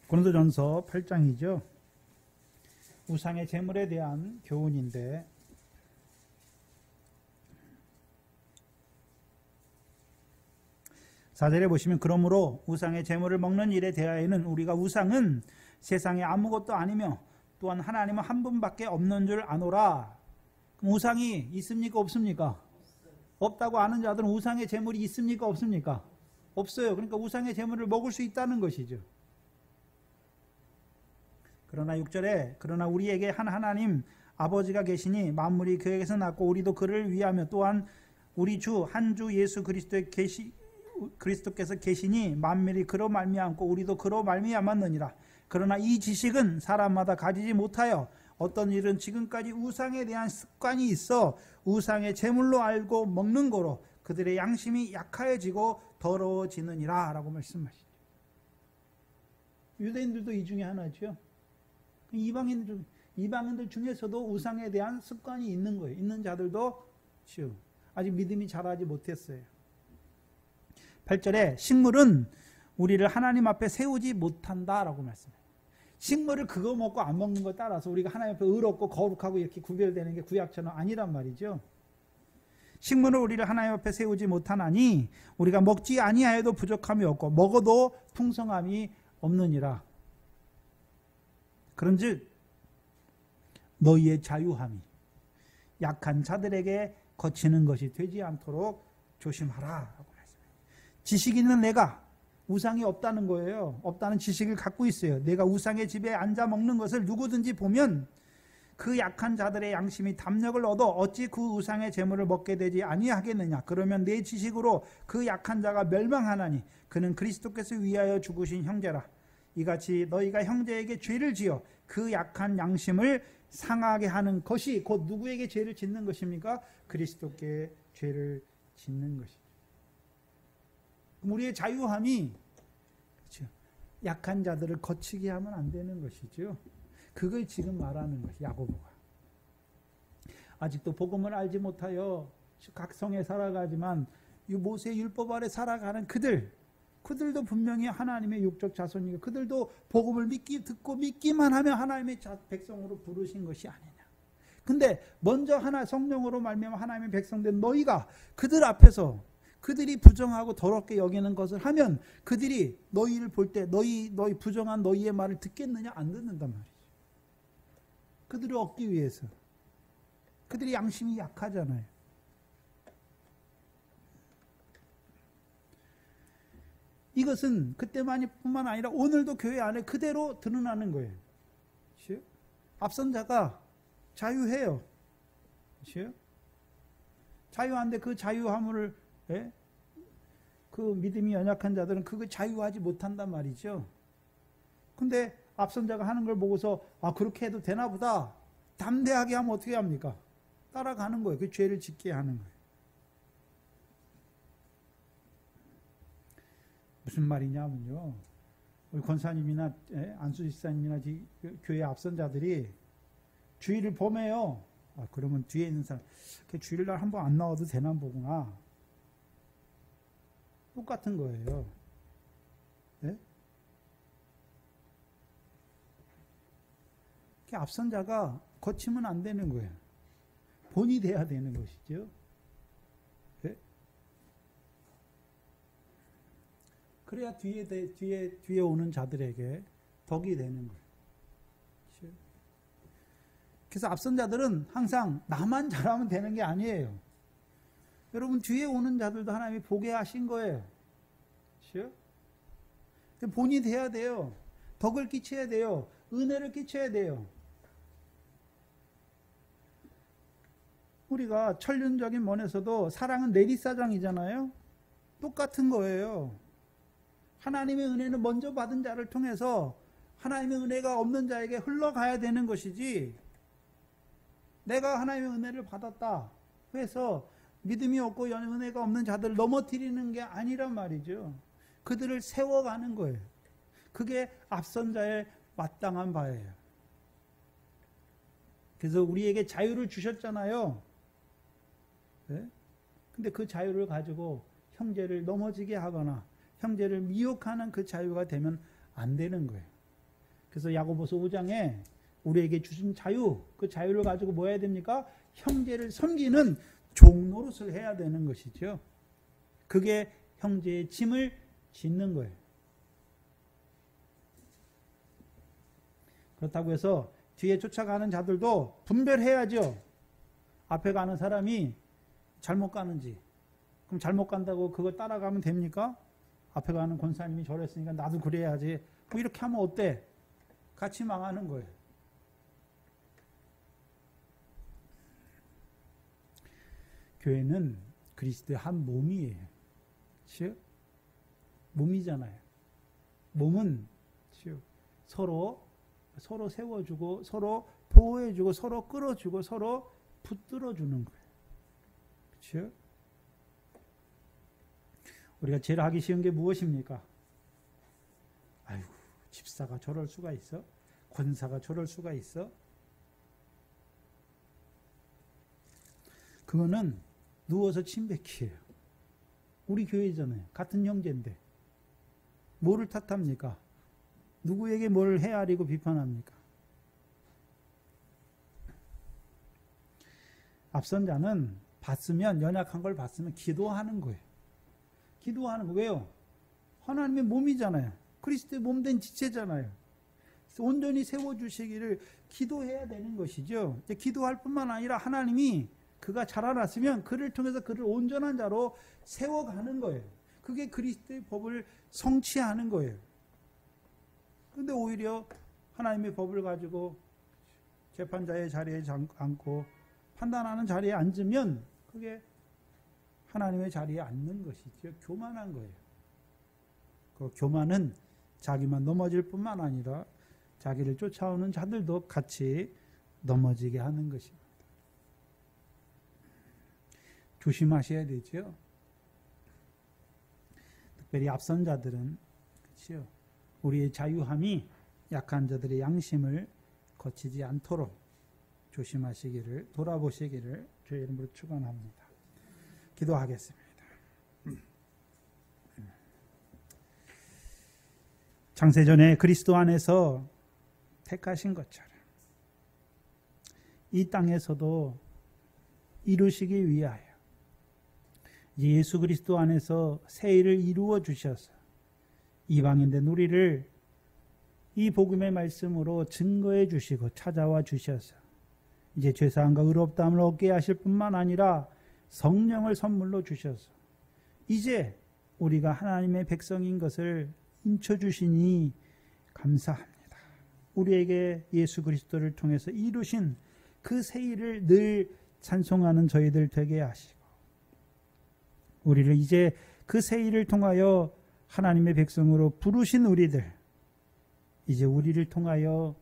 고린도전서 8장이죠. 우상의 제물에 대한 교훈인데 4절에 보시면 그러므로 우상의 제물을 먹는 일에 대하여는 우리가 우상은 세상에 아무것도 아니며 또한 하나님은 한 분밖에 없는 줄 아노라. 그럼 우상이 있습니까 없습니까? 없다고 아는 자들은 우상의 제물이 있습니까 없습니까? 없어요. 그러니까 우상의 제물을 먹을 수 있다는 것이죠. 그러나 6절에 그러나 우리에게 한 하나님 아버지가 계시니 만물이 그에게서 났고 우리도 그를 위하며 또한 우리 주 한 주 예수 그리스도께서 계시니 만물이 그로 말미암고 우리도 그로 말미암았느니라. 그러나 이 지식은 사람마다 가지지 못하여 어떤 일은 지금까지 우상에 대한 습관이 있어 우상의 제물로 알고 먹는 거로 그들의 양심이 약하여지고 더러워지느니라 라고 말씀하시죠. 유대인들도 이 중에 하나죠. 이방인들 중에서도 우상에 대한 습관이 있는 거예요. 있는 자들도 아직 믿음이 자라지 못했어요. 8절에 식물은 우리를 하나님 앞에 세우지 못한다라고 말씀해요. 식물을 그거 먹고 안 먹는 것 따라서 우리가 하나님 앞에 의롭고 거룩하고 이렇게 구별되는 게 구약처럼 아니란 말이죠. 식물을 우리를 하나님 앞에 세우지 못하나니 우리가 먹지 아니하여도 부족함이 없고 먹어도 풍성함이 없느니라. 그런즉 너희의 자유함이 약한 자들에게 거치는 것이 되지 않도록 조심하라 라고 말씀해요. 지식 있는 내가 우상이 없다는 거예요. 없다는 지식을 갖고 있어요. 내가 우상의 집에 앉아 먹는 것을 누구든지 보면 그 약한 자들의 양심이 담력을 얻어 어찌 그 우상의 제물을 먹게 되지 아니하겠느냐. 그러면 내 지식으로 그 약한 자가 멸망하나니 그는 그리스도께서 위하여 죽으신 형제라. 이같이 너희가 형제에게 죄를 지어 그 약한 양심을 상하게 하는 것이 곧 누구에게 죄를 짓는 것입니까? 그리스도께 죄를 짓는 것이죠. 우리의 자유함이 그렇죠. 약한 자들을 거치게 하면 안 되는 것이죠. 그걸 지금 말하는 것이 야고보가. 아직도 복음을 알지 못하여 각성에 살아가지만 이 모세의 율법 아래 살아가는 그들도 분명히 하나님의 육적 자손이고 그들도 복음을 듣고 믿기만 하면 하나님의 백성으로 부르신 것이 아니냐. 근데 먼저 성령으로 말미암아 하나님의 백성된 너희가 그들 앞에서 그들이 부정하고 더럽게 여기는 것을 하면 그들이 너희를 볼 때 너희 부정한 너희의 말을 듣겠느냐? 안 듣는단 말이죠. 그들을 얻기 위해서. 그들이 양심이 약하잖아요. 이것은 그때만뿐만 아니라 오늘도 교회 안에 그대로 드러나는 거예요. 그렇죠? 앞선 자가 자유해요. 그렇죠? 자유한데 그 자유함을 그 믿음이 연약한 자들은 그걸 자유하지 못한단 말이죠. 근데 앞선 자가 하는 걸 보고서 그렇게 해도 되나 보다. 담대하게 하면 어떻게 합니까? 따라가는 거예요. 그 죄를 짓게 하는 거예요. 무슨 말이냐면요. 우리 권사님이나 안수 집사님이나 교회 앞선 자들이 주일을 범해요. 그러면 뒤에 있는 사람 주일날 한번 안 나와도 되나 보구나. 똑같은 거예요. 네? 앞선 자가 거치면 안 되는 거예요. 본이 돼야 되는 것이죠. 네? 그래야 뒤에 오는 자들에게 덕이 되는 거예요. 그렇죠? 그래서 앞선 자들은 항상 나만 잘하면 되는 게 아니에요. 여러분 뒤에 오는 자들도 하나님이 보게 하신 거예요. 그렇죠? 본이 돼야 돼요. 덕을 끼쳐야 돼요. 은혜를 끼쳐야 돼요. 우리가 천륜적인 면에서도 사랑은 내리사랑이잖아요. 똑같은 거예요. 하나님의 은혜는 먼저 받은 자를 통해서 하나님의 은혜가 없는 자에게 흘러가야 되는 것이지, 내가 하나님의 은혜를 받았다 해서 믿음이 없고 은혜가 없는 자들을 넘어뜨리는 게 아니란 말이죠. 그들을 세워가는 거예요. 그게 앞선 자의 마땅한 바예요. 그래서 우리에게 자유를 주셨잖아요. 네? 근데 그 자유를 가지고 형제를 넘어지게 하거나 형제를 미혹하는 그 자유가 되면 안 되는 거예요. 그래서 야고보서 5장에 우리에게 주신 자유, 그 자유를 가지고 뭐 해야 됩니까? 형제를 섬기는 종노릇을 해야 되는 것이죠. 그게 형제의 짐을 짓는 거예요. 그렇다고 해서 뒤에 쫓아가는 자들도 분별해야죠. 앞에 가는 사람이 잘못 가는지. 그럼 잘못 간다고 그걸 따라가면 됩니까? 앞에 가는 권사님이 저랬으니까 나도 그래야지. 뭐 이렇게 하면 어때? 같이 망하는 거예요. 교회는 그리스도의 한 몸이에요. 그렇죠? 몸이잖아요. 몸은 서로 세워주고 서로 보호해주고 서로 끌어주고 서로 붙들어주는 거예요. 그렇죠? 우리가 제일 하기 쉬운 게 무엇입니까? 아이고, 집사가 저럴 수가 있어? 권사가 저럴 수가 있어? 그거는 누워서 침뱉기예요. 우리 교회잖아요. 같은 형제인데 뭐를 탓합니까? 누구에게 뭘 헤아리고 비판합니까? 앞선 자는 봤으면, 연약한 걸 봤으면 기도하는 거예요. 기도하는 거. 왜요? 하나님의 몸이잖아요. 그리스도의 몸된 지체잖아요. 온전히 세워주시기를 기도해야 되는 것이죠. 기도할 뿐만 아니라 하나님이 그가 자라났으면 그를 통해서 그를 온전한 자로 세워가는 거예요. 그게 그리스도의 법을 성취하는 거예요. 그런데 오히려 하나님의 법을 가지고 재판자의 자리에 앉고 판단하는 자리에 앉으면 그게 하나님의 자리에 앉는 것이죠. 교만한 거예요. 그 교만은 자기만 넘어질 뿐만 아니라 자기를 쫓아오는 자들도 같이 넘어지게 하는 것입니다. 조심하셔야 되죠. 특별히 앞선 자들은 그렇죠. 우리의 자유함이 약한 자들의 양심을 거치지 않도록 조심하시기를, 돌아보시기를 주의 이름으로 축원합니다. 기도하겠습니다. 창세전에 그리스도 안에서 택하신 것처럼 이 땅에서도 이루시기 위하여 예수 그리스도 안에서 새 일을 이루어 주셔서 이방인된 우리를 이 복음의 말씀으로 증거해 주시고 찾아와 주셔서 이제 죄사함과 의롭다함을 얻게 하실 뿐만 아니라 성령을 선물로 주셔서 이제 우리가 하나님의 백성인 것을 인쳐주시니 감사합니다. 우리에게 예수 그리스도를 통해서 이루신 그 새 일을 늘 찬송하는 저희들 되게 하시고 우리를 이제 그 새 일을 통하여 하나님의 백성으로 부르신 우리들, 이제 우리를 통하여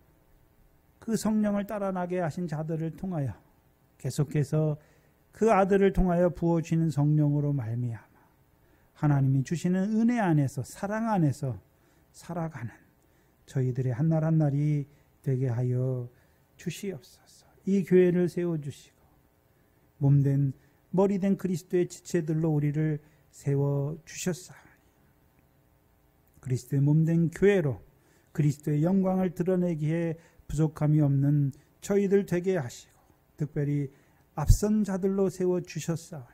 그 성령을 따라나게 하신 자들을 통하여 계속해서 그 아들을 통하여 부어주시는 성령으로 말미암아 하나님이 주시는 은혜 안에서, 사랑 안에서 살아가는 저희들의 한날 한날이 되게 하여 주시옵소서. 이 교회를 세워주시고 몸된 머리된 그리스도의 지체들로 우리를 세워주셨사오니 그리스도의 몸된 교회로 그리스도의 영광을 드러내기에 부족함이 없는 저희들 되게 하시고 특별히 앞선 자들로 세워주셨사오니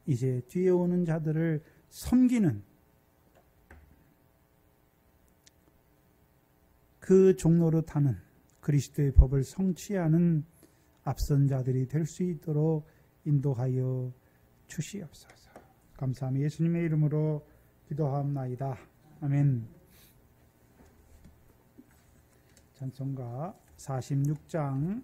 이제 뒤에 오는 자들을 섬기는 그 종로로 타는 그리스도의 법을 성취하는 앞선 자들이 될 수 있도록 인도하여 주시옵소서. 감사합니다. 예수님의 이름으로 기도하옵나이다. 아멘. 찬송가 46장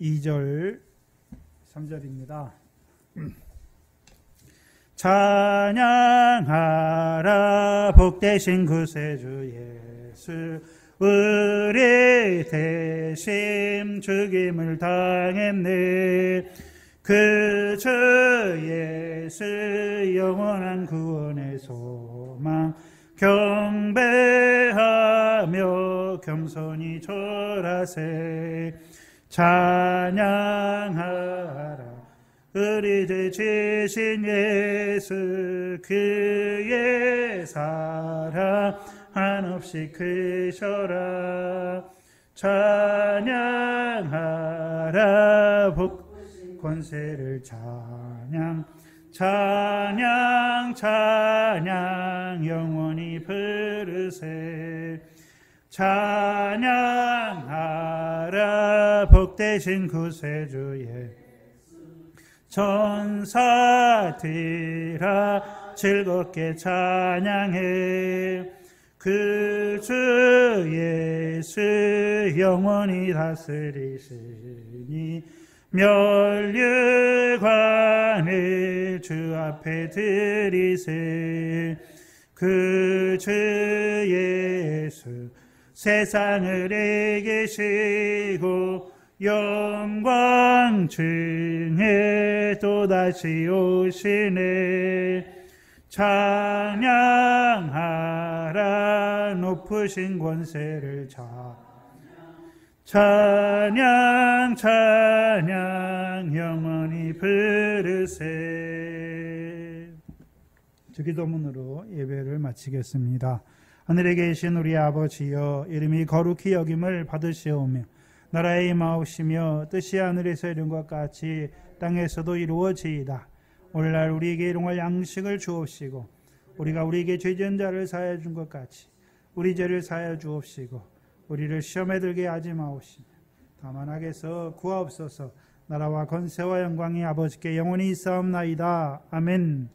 2절 3절입니다. 찬양하라 복되신 구세주 예수 우리 대신 죽임을 당했네. 그 주 예수 영원한 구원의 소망 경배하며 겸손히 절하세. 찬양하라 우리 죄 지신 예수 그의 사랑 한없이 크셔라. 찬양하라 권세를 찬양 찬양 찬양 영원히 부르세. 찬양하라 복되신 구세주의 천사들아 즐겁게 찬양해. 그 주 예수 영원히 다스리시니 멸류관을 주 앞에 드리세. 그 주 예수 세상을 이기시고 영광 중에 또다시 오시네. 찬양하라 높으신 권세를 찬양 찬양 영원히 부르세. 주기도문으로 예배를 마치겠습니다. 하늘에 계신 우리 아버지여 이름이 거룩히 여김을 받으시오며 나라의 임하옵시며 뜻이 하늘에서 이룬 것 같이 땅에서도 이루어지이다. 오늘날 우리에게 일용할 양식을 주옵시고 우리가 우리에게 죄 지은 자를 사하여 준 것 같이 우리 죄를 사하여 주옵시고 우리를 시험에 들게 하지 마옵시며 다만 악에서 구하옵소서. 나라와 권세와 영광이 아버지께 영원히 있사옵나이다. 아멘.